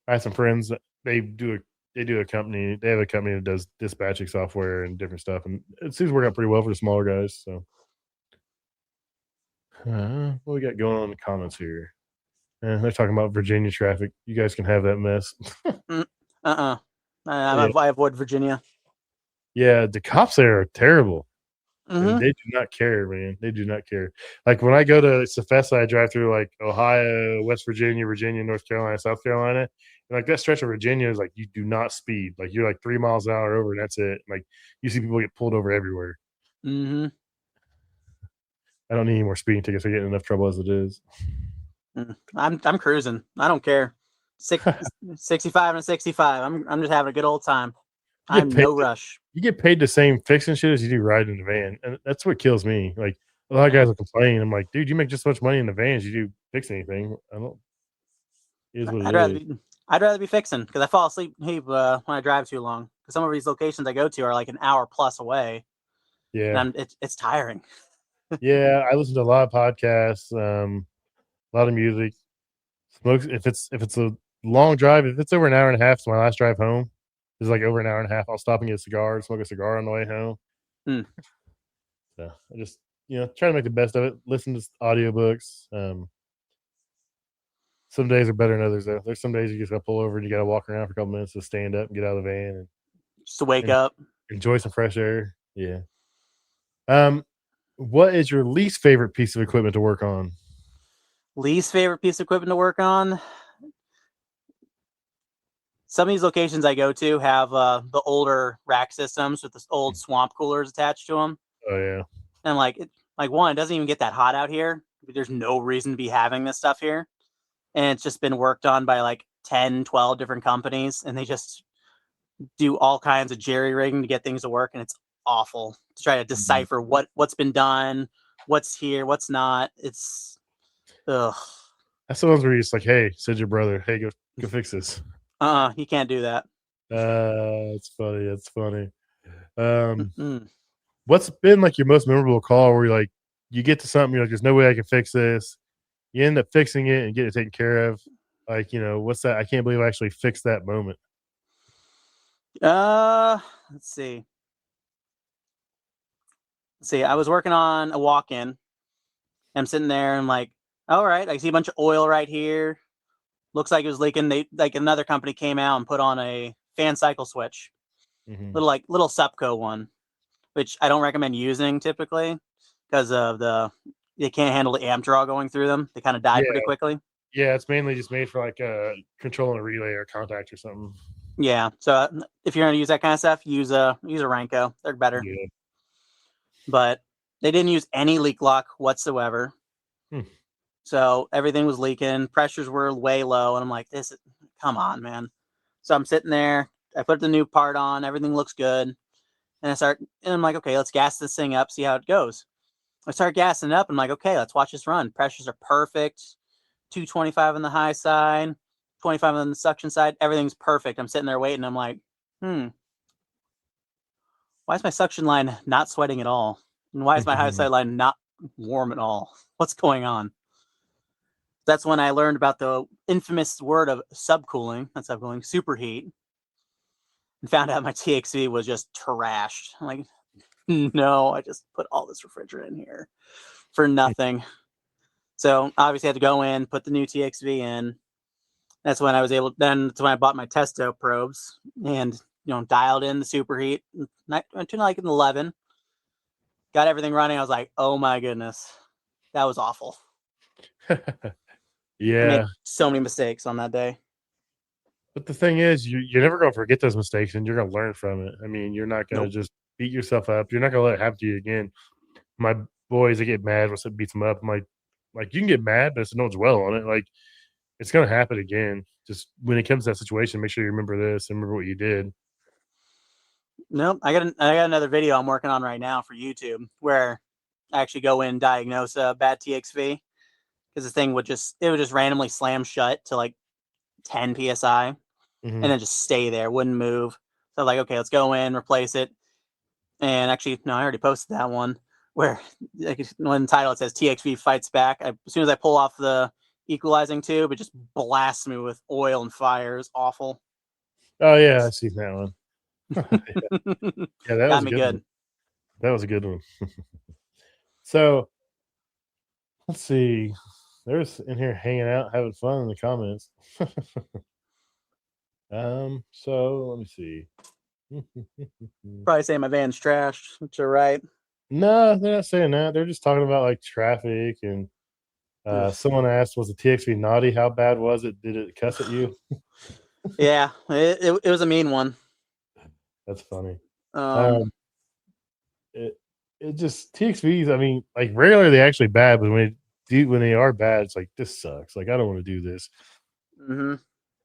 Speaker 1: I have some friends that they have a company that does dispatching software and different stuff, and it seems to work out pretty well for the smaller guys. So, what we got going on in the comments here? They're talking about Virginia traffic. You guys can have that mess.
Speaker 2: I
Speaker 1: Yeah.
Speaker 2: avoid Virginia.
Speaker 1: Yeah, the cops there are terrible.
Speaker 2: Mm-hmm.
Speaker 1: They do not care, man. They do not care. Like when I go to Cefesa, I drive through like Ohio, West Virginia, North Carolina, South Carolina. And like that stretch of Virginia is like you do not speed. Like you're like 3 miles an hour over, and that's it. Like you see people get pulled over everywhere.
Speaker 2: Mm-hmm.
Speaker 1: I don't need any more speeding tickets. I get in enough trouble as it is.
Speaker 2: I'm cruising. I don't care. 65 and 65. I'm just having a good old time. I'm no rush.
Speaker 1: You get paid the same fixing shit as you do riding in the van, and that's what kills me. Like a lot of guys will complain. I'm like, dude, you make just as much money in the van as you do fix anything. I don't. It is what
Speaker 2: I'd rather be fixing because I fall asleep when I drive too long. Because some of these locations I go to are like an hour plus away.
Speaker 1: Yeah,
Speaker 2: and it's tiring.
Speaker 1: Yeah, I listen to a lot of podcasts, a lot of music. Smoke if it's a long drive, if it's over an hour and a half, so my last drive home is like over an hour and a half. I'll stop and get a cigar, smoke a cigar on the way home. So I just try to make the best of it. Listen to audiobooks. Some days are better than others though. There's some days you just gotta pull over and you gotta walk around for a couple minutes to stand up and get out of the van and
Speaker 2: just to wake up,
Speaker 1: enjoy some fresh air. Yeah. What is your least favorite piece of equipment to work on?
Speaker 2: Least favorite piece of equipment to work on? Some of these locations I go to have the older rack systems with the old swamp coolers attached to them.
Speaker 1: Oh yeah.
Speaker 2: And one, it doesn't even get that hot out here. There's no reason to be having this stuff here. And it's just been worked on by like 10, 12 different companies. And they just do all kinds of jerry rigging to get things to work. And it's awful to try to decipher what's been done, what's here, what's not. It's ugh.
Speaker 1: That's the ones where you're just like, hey, said your brother, hey, go fix this.
Speaker 2: You can't do that.
Speaker 1: It's funny. It's funny. What's been like your most memorable call where you're like, you get to something, you're like, there's no way I can fix this. You end up fixing it and get it taken care of. Like, what's that? I can't believe I actually fixed that moment.
Speaker 2: Let's see. I was working on a walk-in. I'm sitting there and I'm like, all right, I see a bunch of oil right here. Looks like it was leaking. Another company came out and put on a fan cycle switch. Little Supco one, which I don't recommend using typically because of they can't handle the amp draw going through them. They kind of die pretty quickly.
Speaker 1: Yeah, it's mainly just made for like controlling a relay or contact or something.
Speaker 2: Yeah. So if you're gonna use that kind of stuff, use a Renko. They're better.
Speaker 1: Yeah.
Speaker 2: But they didn't use any leak lock whatsoever.
Speaker 1: Hmm.
Speaker 2: So everything was leaking. Pressures were way low, and I'm like, come on, man. So I'm sitting there. I put the new part on. Everything looks good. And I'm like, okay, let's gas this thing up, see how it goes. I start gassing it up. I'm like, okay, let's watch this run. Pressures are perfect. 225 on the high side, 25 on the suction side. Everything's perfect. I'm sitting there waiting. I'm like, why is my suction line not sweating at all? And why is my high side line not warm at all? What's going on? That's when I learned about the infamous word of subcooling, not subcooling, superheat, and found out my TXV was just trashed. I'm like, no, I just put all this refrigerant in here for nothing. So obviously I had to go in, put the new TXV in. That's when I was able. Then that's when I bought my testo probes and dialed in the superheat. Went to like an 11. Got everything running. I was like, oh my goodness, that was awful.
Speaker 1: Yeah.
Speaker 2: I made so many mistakes on that day.
Speaker 1: But the thing is, you're never going to forget those mistakes, and you're going to learn from it. I mean, you're not going to just beat yourself up. You're not going to let it happen to you again. My boys, they get mad once it beats them up. I'm like you can get mad, but it's no one's well on it. Like it's going to happen again. Just when it comes to that situation, make sure you remember this and remember what you did.
Speaker 2: Nope. I got another video I'm working on right now for YouTube where I actually go in and diagnose a bad TXV because the thing would just randomly slam shut to like 10 psi and then just stay there, wouldn't move. So like, okay, let's go in, replace it. And actually, no, I already posted that one where when the title it says TXV fights back. As soon as I pull off the equalizing tube, it just blasts me with oil and fire. It's awful.
Speaker 1: Oh yeah, I see that one. Yeah, that
Speaker 2: Got
Speaker 1: was a
Speaker 2: me
Speaker 1: good
Speaker 2: good.
Speaker 1: one. That was a good one. So let's see. There's in here hanging out, having fun in the comments. So let me see.
Speaker 2: Probably saying my van's trashed, which you're right.
Speaker 1: No, they're not saying that. They're just talking about like traffic and someone asked, was the TXV naughty? How bad was it? Did it cuss at you?
Speaker 2: Yeah, it was a mean one.
Speaker 1: That's funny.
Speaker 2: Um,
Speaker 1: Um, it it just TXVs. I mean, like rarely are they actually bad, but when they are bad, it's like this sucks. Like I don't want to do this.
Speaker 2: mm-hmm.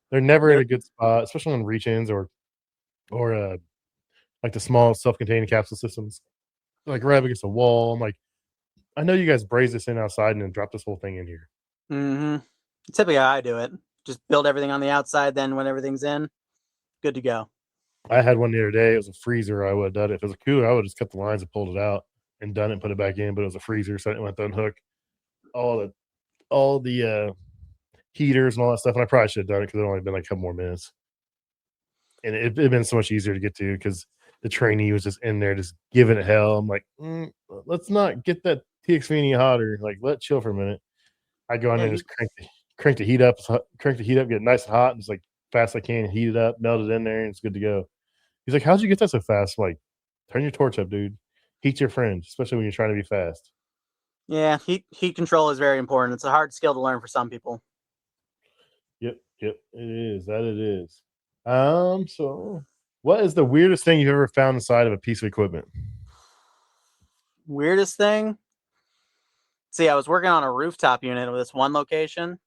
Speaker 1: They're never in
Speaker 2: Yep.
Speaker 1: a good spot, especially on reach-ins or like the small self-contained capsule systems. Like right up against a wall. I'm like, I know you guys braze this in outside and then drop this whole thing in here.
Speaker 2: Mm-hmm. Typically, how I do it. Just build everything on the outside. Then when everything's in, good to go.
Speaker 1: I had one the other day. It was a freezer. I would have done it. If it was a cooler, I would have just cut the lines and pulled it out and done it and put it back in. But it was a freezer, so I didn't want to unhook all the heaters and all that stuff. And I probably should have done it because it only been like a couple more minutes. And it'd been so much easier to get to because the trainee was just in there just giving it hell. I'm like, let's not get that TXV any hotter. Like, let chill for a minute. I go in
Speaker 2: Yeah,
Speaker 1: there and just crank the heat up, get it nice and hot, and just like fast as I can, heat it up, melt it in there, and it's good to go. He's like, "How'd you get that so fast?" I'm like, turn your torch up, dude. Heat your friends, especially when you're trying to be fast.
Speaker 2: yeah. Heat control is very important. It's a hard skill to learn for some people.
Speaker 1: Yep, it is. That it is. So what is the weirdest thing you've ever found inside of a piece of equipment?
Speaker 2: Weirdest thing. See, I was working on a rooftop unit with this one location,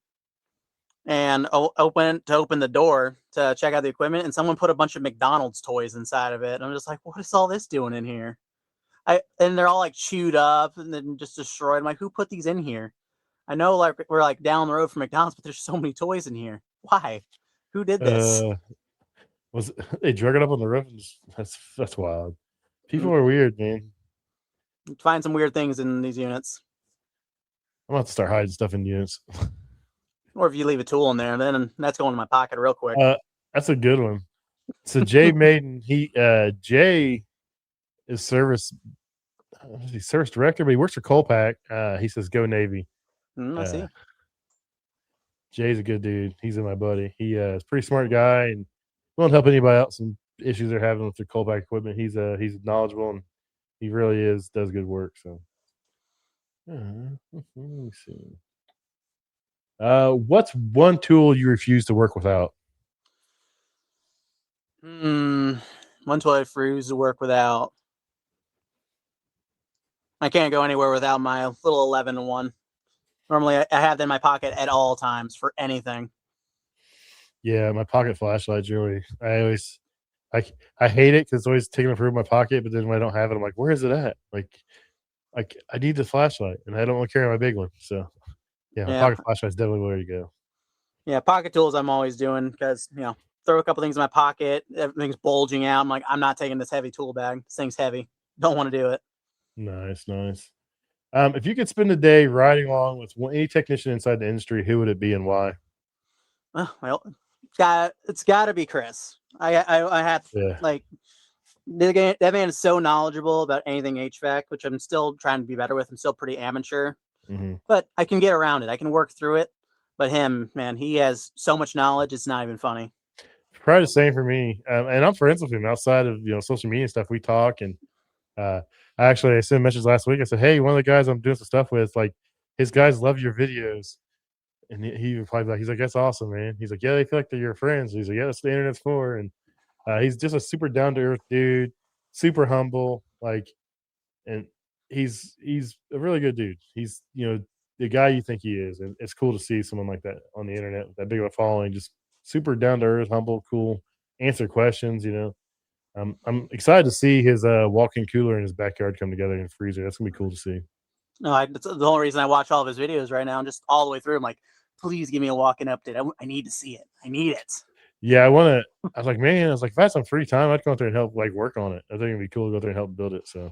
Speaker 2: and open the door to check out the equipment, and someone put a bunch of McDonald's toys inside of it. And I'm just like, what is all this doing in here? And they're all like chewed up and then just destroyed. I'm like, who put these in here? I know like we're like down the road from McDonald's, but there's so many toys in here. Why? Who did this?
Speaker 1: Uh, was they drug it up on the roof? That's wild. People
Speaker 2: Mm,
Speaker 1: are weird, man.
Speaker 2: Find some weird things in these units.
Speaker 1: I'm gonna have to start hiding stuff in units.
Speaker 2: Or if you leave a tool in there, then that's going in my pocket real quick.
Speaker 1: That's a good one. So Jay Maiden, Jay is service director, but he works for Colpack. He says go Navy.
Speaker 2: I
Speaker 1: Uh,
Speaker 2: see.
Speaker 1: Jay's a good dude. He's my buddy. He is a pretty smart guy and won't help anybody out some issues they're having with their Colpack equipment. He's knowledgeable and he really does good work. So let me see. What's one tool you refuse to work without?
Speaker 2: One tool I refuse to work without. I can't go anywhere without my little 11-1. Normally, I have that in my pocket at all times for anything.
Speaker 1: Yeah, my pocket flashlight's really. I I hate it because it's always taking up room in my pocket. But then when I don't have it, I'm like, where is it at? Like I need the flashlight, and I don't want to carry my big one. So yeah, my
Speaker 2: Yeah,
Speaker 1: pocket flashlight's definitely where to go.
Speaker 2: yeah. Pocket tools I'm always doing because throw a couple things in my pocket, everything's bulging out. I'm like, I'm not taking this heavy tool bag. This thing's heavy. Don't want to do it.
Speaker 1: Nice, nice. If you could spend a day riding along with any technician inside the industry, who would it be and why?
Speaker 2: Well, it's got to be Chris. I have
Speaker 1: Yeah.
Speaker 2: like that man is so knowledgeable about anything HVAC, which I'm still trying to be better with. I'm still pretty amateur,
Speaker 1: Mhm.
Speaker 2: but I can get around it. I can work through it. But him, man, he has so much knowledge. It's not even funny.
Speaker 1: Probably the same for me, and I'm friends with him outside of social media stuff. We talk, and uh, I sent messages last week. I said, "Hey, one of the guys I'm doing some stuff with, like his guys love your videos," and he replied back. He's like, "That's awesome, man." He's like, "Yeah, they feel like they're your friends." He's like, "Yeah, that's what the internet's for," and he's just a super down to earth dude, super humble, and he's a really good dude. He's the guy you think he is, and it's cool to see someone like that on the internet with that big of a following, just super down to earth, humble, cool, answer questions. I'm excited to see his walk-in cooler in his backyard come together in his freezer. That's gonna be cool to see.
Speaker 2: No, that's the only reason I watch all of his videos right now. I'm just all the way through. I'm like, please give me a walk-in update. I need to see it. I need it.
Speaker 1: Yeah, I want to. I was like, man, I was like, if I had some free time, I'd go out there and help work on it. I think it'd be cool to go out there and help build it. So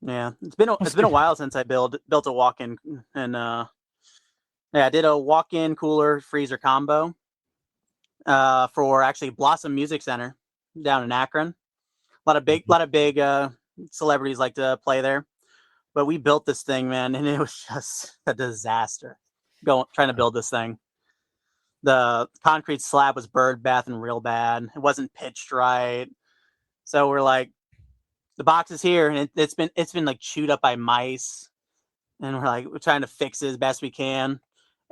Speaker 2: Yeah,
Speaker 1: we'll
Speaker 2: it's been a
Speaker 1: see.
Speaker 2: while since I built a walk-in, and yeah, I did a walk-in cooler freezer combo for actually Blossom Music Center down in Akron.
Speaker 1: Mhm.
Speaker 2: Lot of big celebrities like to play there. But we built this thing, man, and it was just a disaster. Going trying to build this thing. The concrete slab was bird bath and real bad. It wasn't pitched right. So we're like, the box is here, and it's been like chewed up by mice, and we're trying to fix it as best we can.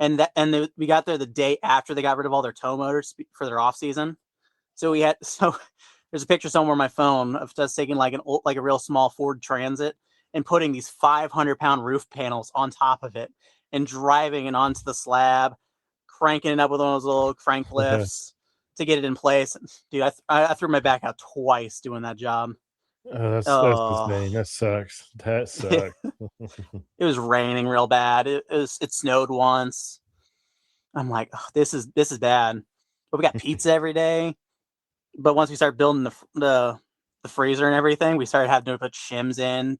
Speaker 2: We got there the day after they got rid of all their tow motors for their off season. So we had so there's a picture somewhere on my phone of us taking like a real small Ford Transit and putting these 500-pound roof panels on top of it and driving it onto the slab, cranking it up with one of those little crank lifts to get it in place. Dude, I threw my back out twice doing that job.
Speaker 1: Oh, that's
Speaker 2: Oh,
Speaker 1: insane. That sucks. That
Speaker 2: it
Speaker 1: sucks.
Speaker 2: was raining real bad. It snowed once. I'm like, oh, this is bad. But we got pizza every day. But once we started building the freezer and everything, we started having to put shims in,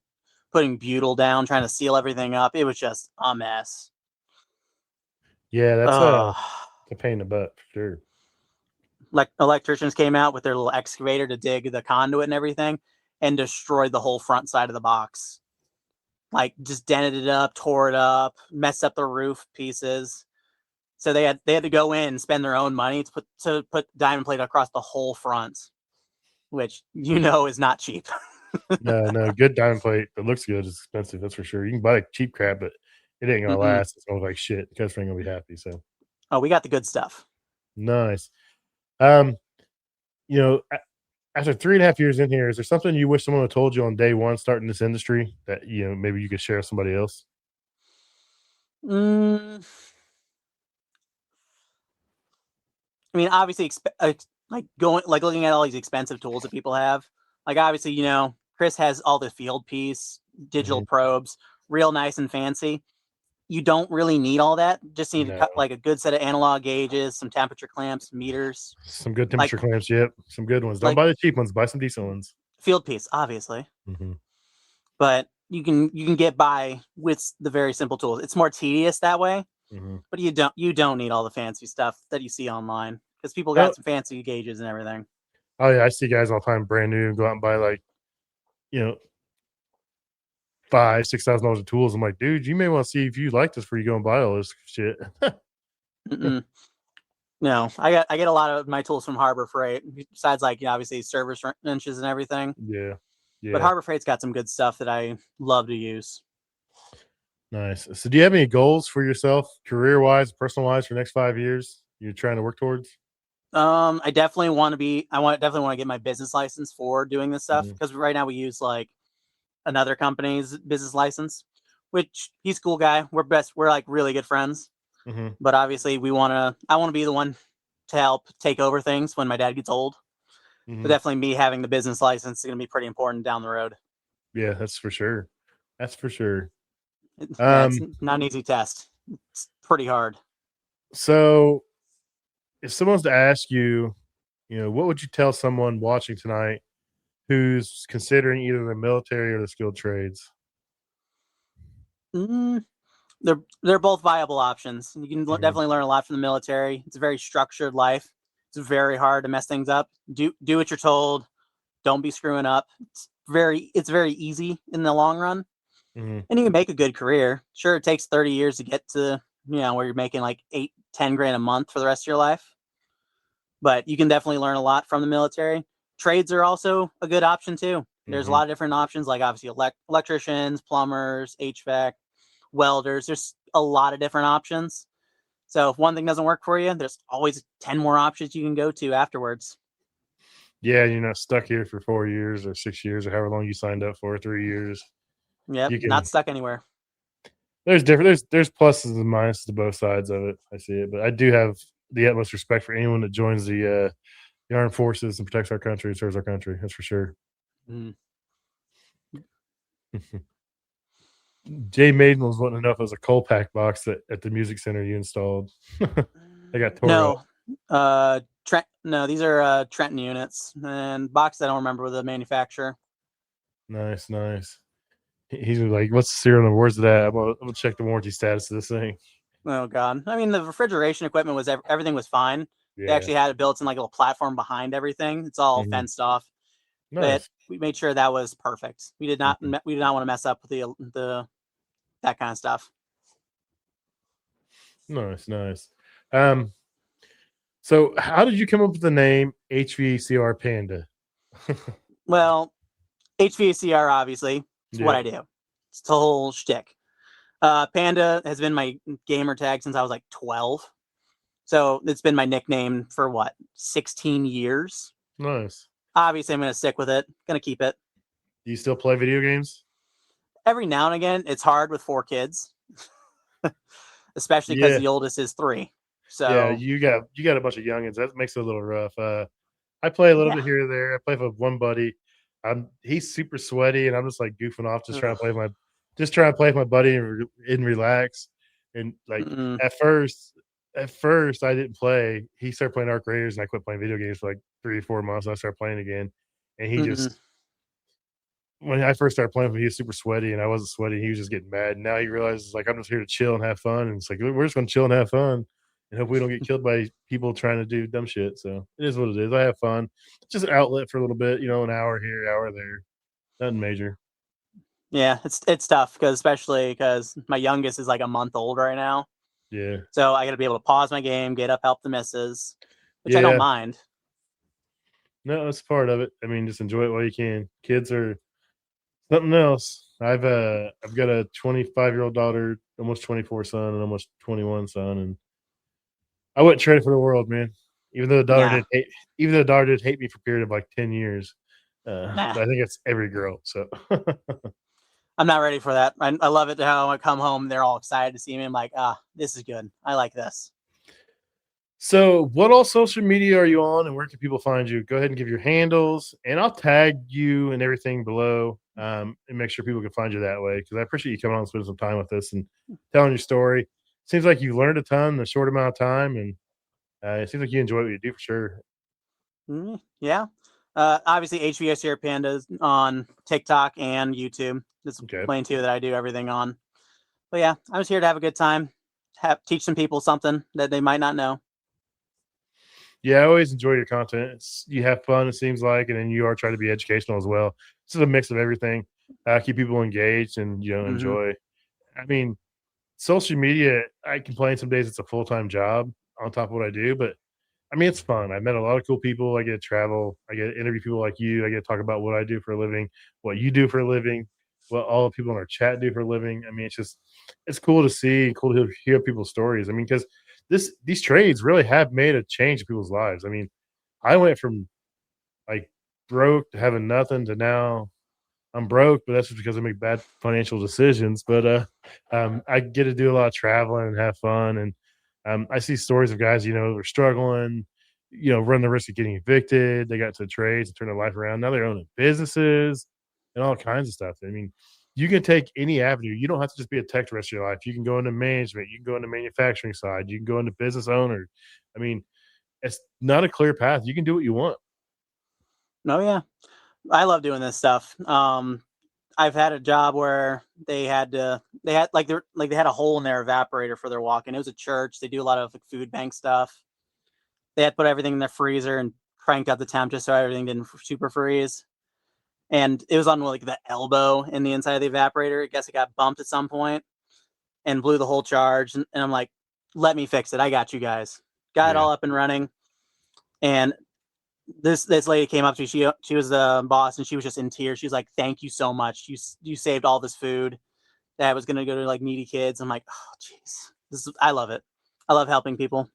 Speaker 2: putting butyl down, trying to seal everything up. It was just a mess.
Speaker 1: Yeah, that's
Speaker 2: Uh,
Speaker 1: a pain in the butt for sure.
Speaker 2: like electricians came out with their little excavator to dig the conduit and everything and destroyed the whole front side of the box. Like just dented it up, tore it up, messed up the roof pieces. So they had to go in and spend their own money to put diamond plate across the whole front, which is not cheap.
Speaker 1: No, no, good diamond plate that looks good is expensive, that's for sure. You can buy cheap crap, but it ain't gonna
Speaker 2: Mm-mm.
Speaker 1: last. It's gonna look like shit. The customer ain't gonna be happy. So
Speaker 2: Oh, we got the good stuff.
Speaker 1: nice. Um, you know, after 3.5 years in here, is there something you wish someone had told you on day one starting this industry that maybe you could share with somebody else?
Speaker 2: Mm, I mean, obviously, looking at all these expensive tools that people have. Like, obviously, Chris has all the field piece, digital
Speaker 1: Mhm.
Speaker 2: probes, real nice and fancy. You don't really need all that. Just need to cut
Speaker 1: No.
Speaker 2: like a good set of analog gauges, some temperature clamps, meters,
Speaker 1: Some good
Speaker 2: like
Speaker 1: temperature clamps, yep. Some good ones. Don't
Speaker 2: like
Speaker 1: buy the cheap ones, buy some decent ones.
Speaker 2: field piece, obviously.
Speaker 1: Mhm.
Speaker 2: But you can get by with the very simple tools. It's more tedious that way,
Speaker 1: Mhm.
Speaker 2: but you don't need all the fancy stuff that you see online because people
Speaker 1: No.
Speaker 2: got some fancy gauges and everything.
Speaker 1: Oh, yeah, I see guys all the time brand new go out and buy, you know, 5, $6,000 of tools. I'm like, "Dude, you may wanna see if you like this before you go and buy all this shit."
Speaker 2: Mm-mm. No, I get a lot of my tools from Harbor Freight. Besides, like obviously service wrenches and everything.
Speaker 1: Yeah.
Speaker 2: But
Speaker 1: Yeah.
Speaker 2: Harbor Freight's got some good stuff that I love to use.
Speaker 1: Nice. So, do you have any goals for yourself, career wise, personal wise, for the next 5 years? You're trying to work towards?
Speaker 2: I definitely want to be. I want definitely want to get my business license for doing this stuff
Speaker 1: Hmm.
Speaker 2: because right now we use like another company's business license, which he's a cool guy. We're best. We're like really good friends.
Speaker 1: Hmm.
Speaker 2: But obviously, we want to. I want to be the one to help take over things when my dad gets old. So
Speaker 1: Hmm.
Speaker 2: definitely, me having the business license is going to be pretty important down the road.
Speaker 1: Yeah, that's for sure. That's for sure.
Speaker 2: Yeah, it's
Speaker 1: Um,
Speaker 2: not an easy test. It's pretty hard.
Speaker 1: so if someone's to ask you, what would you tell someone watching tonight who's considering either the military or the skilled trades?
Speaker 2: Mm, they're both viable options. You can
Speaker 1: Hmm.
Speaker 2: definitely learn a lot from the military. It's a very structured life. It's very hard to mess things up. Do what you're told. Don't be screwing up. It's very easy in the long run,
Speaker 1: Hmm.
Speaker 2: and you can make a good career. Sure, it takes 30 years to get to where you're making like 8-10 grand a month for the rest of your life, but you can definitely learn a lot from the military. Trades are also a good option too. There's a
Speaker 1: Hmm.
Speaker 2: lot of different options, like obviously electricians, plumbers, HVAC, welders. There's a lot of different options. So if one thing doesn't work for you, there's always 10 more options you can go to afterwards.
Speaker 1: Yeah, you're not stuck here for 4 years or 6 years or however long you signed up for, 3 years.
Speaker 2: Yep,
Speaker 1: You
Speaker 2: not
Speaker 1: can
Speaker 2: stuck anywhere.
Speaker 1: There's different there's pluses and minuses to both sides of it. I see it, but I do have the utmost respect for anyone that joins the armed forces and protects our country and serves our country. That's for sure.
Speaker 2: Mm.
Speaker 1: Jay Maiden was wanting to know if it was a coal pack box that at the music center you installed. They got tore up.
Speaker 2: No, Trent. No, these are Trenton units and boxes. I don't remember the manufacturer.
Speaker 1: Nice, nice. He's like, "What's the serial number? Where's it at? I'm gonna check the warranty status of this thing."
Speaker 2: Oh God, I mean the refrigeration equipment was everything was fine. They
Speaker 1: Yeah.
Speaker 2: actually had it built in like a little platform behind everything. It's all
Speaker 1: Mhm.
Speaker 2: fenced off, but
Speaker 1: Nice.
Speaker 2: we made sure that was perfect.
Speaker 1: Mhm.
Speaker 2: We did not want to mess up with the that kind of stuff.
Speaker 1: Nice, nice. Um, so how did you come up with the name HVACR Panda?
Speaker 2: Well, HVACR obviously it's what
Speaker 1: Yep.
Speaker 2: I do. It's the whole shtick. Panda has been my gamer tag since I was like 12. So it's been my nickname for what, 16 years?
Speaker 1: Nice.
Speaker 2: Obviously, I'm going to stick with it. Going to keep it.
Speaker 1: Do you still play video games?
Speaker 2: Every now and again, it's hard with 4 kids, especially because
Speaker 1: Yeah.
Speaker 2: the oldest is 3.
Speaker 1: Yeah,
Speaker 2: So,
Speaker 1: you got a bunch of youngins. That makes it a little rough. I play a little
Speaker 2: yeah.
Speaker 1: bit here or there. I play with one buddy. He's super sweaty, and I'm just like goofing off,
Speaker 2: Ugh.
Speaker 1: just trying to play with my buddy and relax. And like
Speaker 2: Mm-mm.
Speaker 1: at first I didn't play. He started playing Arc Raiders, and I quit playing video games for like 3 or 4 months. And I started playing again, and he
Speaker 2: Mm-mm.
Speaker 1: just when I first started playing with him, he was super sweaty, and I wasn't sweaty. He was just getting mad. Now he realizes like I'm just here to chill and have fun, and it's like we're just gonna chill and have fun, and hope we don't get killed by people trying to do dumb shit. So it is what it is. I have fun. It's just an outlet for a little bit, an hour here, hour there. Nothing major.
Speaker 2: Yeah, it's tough because especially because my youngest is like a month old right now.
Speaker 1: Yeah,
Speaker 2: So I got to be able to pause my game, get up, help the missus, which I don't
Speaker 1: yeah.
Speaker 2: mind.
Speaker 1: No, that's part of it. I mean, just enjoy it while you can. Kids are something else. I've got a 25-year-old daughter, almost 24 son, and almost 21 son, and I wouldn't trade it for the world, man. Even though the daughter
Speaker 2: Nah,
Speaker 1: did hate even though the daughter did hate me for a period of, like, 10 years.
Speaker 2: nah.
Speaker 1: But I think it's every girl, so
Speaker 2: I'm not ready for that. I love it how I come home, they're all excited to see me. I'm like, this is good. I like this.
Speaker 1: So, what all social media are you on, and where can people find you? Go ahead and give your handles, and I'll tag you and everything below, and make sure people can find you that way. Because I appreciate you coming on and spending some time with us and telling your story. Seems like you learned a ton in a short amount of time, and, it seems like you enjoy what you do for sure.
Speaker 2: Yeah. Obviously, HVACR Pandas on TikTok and YouTube. That's
Speaker 1: Okay.
Speaker 2: main two that I do everything on. But yeah, I'm just here to have a good time, teach some people something that they might not know.
Speaker 1: Yeah, I always enjoy your content. You have fun, it seems like, and then you are trying to be educational as well. This is a mix of everything. Keep people engaged and
Speaker 2: Hmm.
Speaker 1: enjoy. I mean, social media. I complain some days it's a full time job on top of what I do, but I mean it's fun. I met a lot of cool people. I get to travel. I get to interview people like you. I get to talk about what I do for a living, what you do for a living, what all the people in our chat do for a living. I mean, it's just it's cool to see, cool to hear people's stories. I mean, because these trades really have made a change in people's lives. I mean, I went from like broke to having nothing to now I'm broke, but that's just because I make bad financial decisions. But I get to do a lot of traveling and have fun, and I see stories of guys, who are struggling, run the risk of getting evicted. They got to trades and turn their life around. Now they're owning businesses and all kinds of stuff. I mean, you can take any avenue. You don't have to just be a tech the rest of your life. You can go into management. You can go into manufacturing side. You can go into business owner. I mean, it's not a clear path. You can do what you want.
Speaker 2: Oh yeah, I love doing this stuff. I've had a job where they had like they had a hole in their evaporator for their walk-in. It was a church. They do a lot of like, food bank stuff. They had to put everything in their freezer and crank up the temp just so everything didn't super freeze. And it was on like the elbow in the inside of the evaporator. I guess it got bumped at some point and blew the whole charge. And I'm like, let me fix it. I got you guys. Got it
Speaker 1: Yeah.
Speaker 2: all up and running. And this lady came up to me. She was the boss, and she was just in tears. She was like, "Thank you so much. You saved all this food that was gonna go to like needy kids." I'm like, "Oh, jeez, I love it. I love helping people."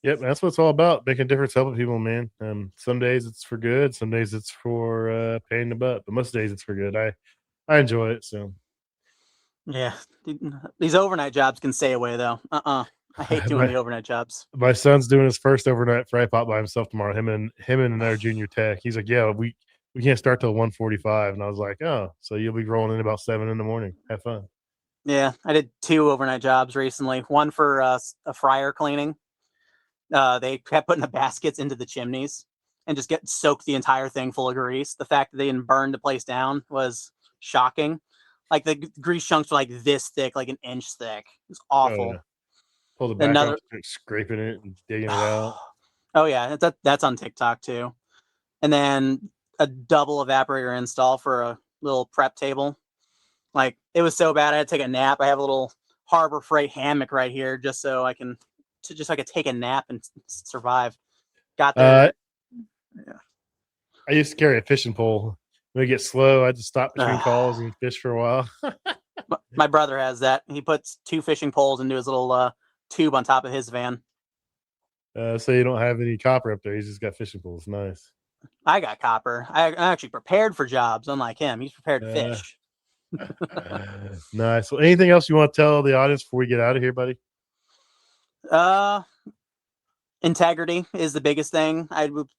Speaker 1: Yep, that's what it's all about, making a difference, helping people, man. Some days it's for good, some days it's for pain in the butt, but most days it's for good. I enjoy it. So
Speaker 2: Yeah, these overnight jobs can stay away though. I hate doing
Speaker 1: my
Speaker 2: the overnight jobs.
Speaker 1: my son's doing his first overnight fry pot by himself tomorrow. Him and another junior tech. He's like, yeah, we can't start till 1:45, and I was like, oh, so you'll be rolling in about 7 in the morning. Have fun.
Speaker 2: Yeah, I did 2 overnight jobs recently. One for a fryer cleaning. They kept putting the baskets into the chimneys and just get soaked the entire thing full of grease. The fact that they didn't burn the place down was shocking. Like the grease chunks were like this thick, like an inch thick. It was
Speaker 1: Oh yeah,
Speaker 2: awful.
Speaker 1: pull the back off,
Speaker 2: Another,
Speaker 1: start scraping it and digging it out.
Speaker 2: oh yeah, that's on TikTok too. And then a double evaporator install for a little prep table. Like it was so bad, I had to take a nap. I have a little Harbor Freight hammock right here, just so I can, just so I could take a nap and survive. Got
Speaker 1: Uh,
Speaker 2: there. Yeah.
Speaker 1: I used to carry a fishing pole. When it gets slow, I just stop between calls
Speaker 2: Ugh.
Speaker 1: and fish for a while.
Speaker 2: My brother has that. He puts 2 fishing poles into his little tube on top of his van.
Speaker 1: So you don't have any copper up there. He's just got fishing poles. Nice.
Speaker 2: I got copper. I'm actually prepared for jobs, unlike him. He's prepared to
Speaker 1: Uh,
Speaker 2: fish.
Speaker 1: nice. Well, anything else you want to tell the audience before we get out of here, buddy?
Speaker 2: Uh, Integrity is the biggest thing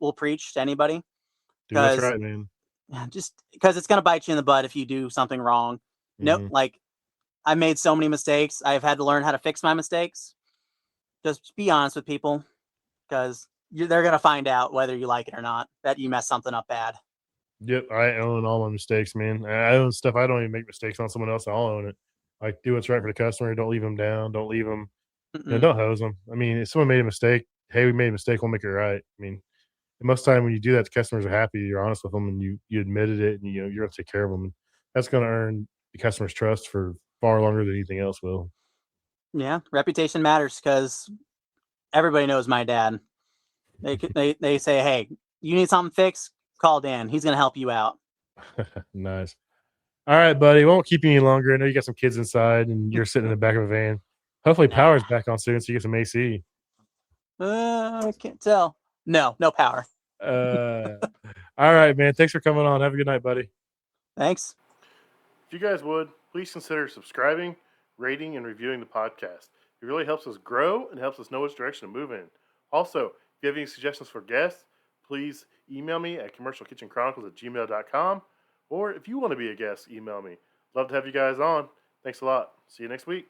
Speaker 2: will preach to anybody,
Speaker 1: Do what's
Speaker 2: because
Speaker 1: right, man.
Speaker 2: just because it's gonna bite you in the butt if you do something wrong. Nope.
Speaker 1: Mhm.
Speaker 2: Like I made so many mistakes. I've had to learn how to fix my mistakes. Just be honest with people, because they're gonna find out whether you like it or not that you messed something up bad.
Speaker 1: Yep, I own all my mistakes, man. I own stuff. I don't even make mistakes on someone else. I'll own it. Like, do what's right for the customer. Don't leave them down. Don't leave them.
Speaker 2: Mm-mm.
Speaker 1: Don't hose them. I mean, if someone made a mistake, hey, we made a mistake. We'll make it right. I mean, most of the time when you do that, the customers are happy. You're honest with them, and you admitted it, and you're gonna take care of them. And that's gonna earn the customer's trust for far longer than anything else will.
Speaker 2: Yeah, reputation matters because everybody knows my dad. They say, hey, you need something fixed? Call Dan. He's gonna help you out.
Speaker 1: Nice. All right, buddy. Won't keep you any longer. I know you got some kids inside, and you're sitting in the back of a van. Hopefully,
Speaker 2: Nah,
Speaker 1: power's back on soon, so you get some AC.
Speaker 2: I can't tell. No, no power.
Speaker 1: Uh, all right, man. Thanks for coming on. Have a good night, buddy.
Speaker 2: Thanks.
Speaker 1: If you guys would, please consider subscribing, rating, and reviewing the podcast. It really helps us grow and helps us know which direction to move in. Also, if you have any suggestions for guests, please email me at commercialkitchenchronicles@gmail.com. Or if you want to be a guest, email me. Love to have you guys on. Thanks a lot. See you next week.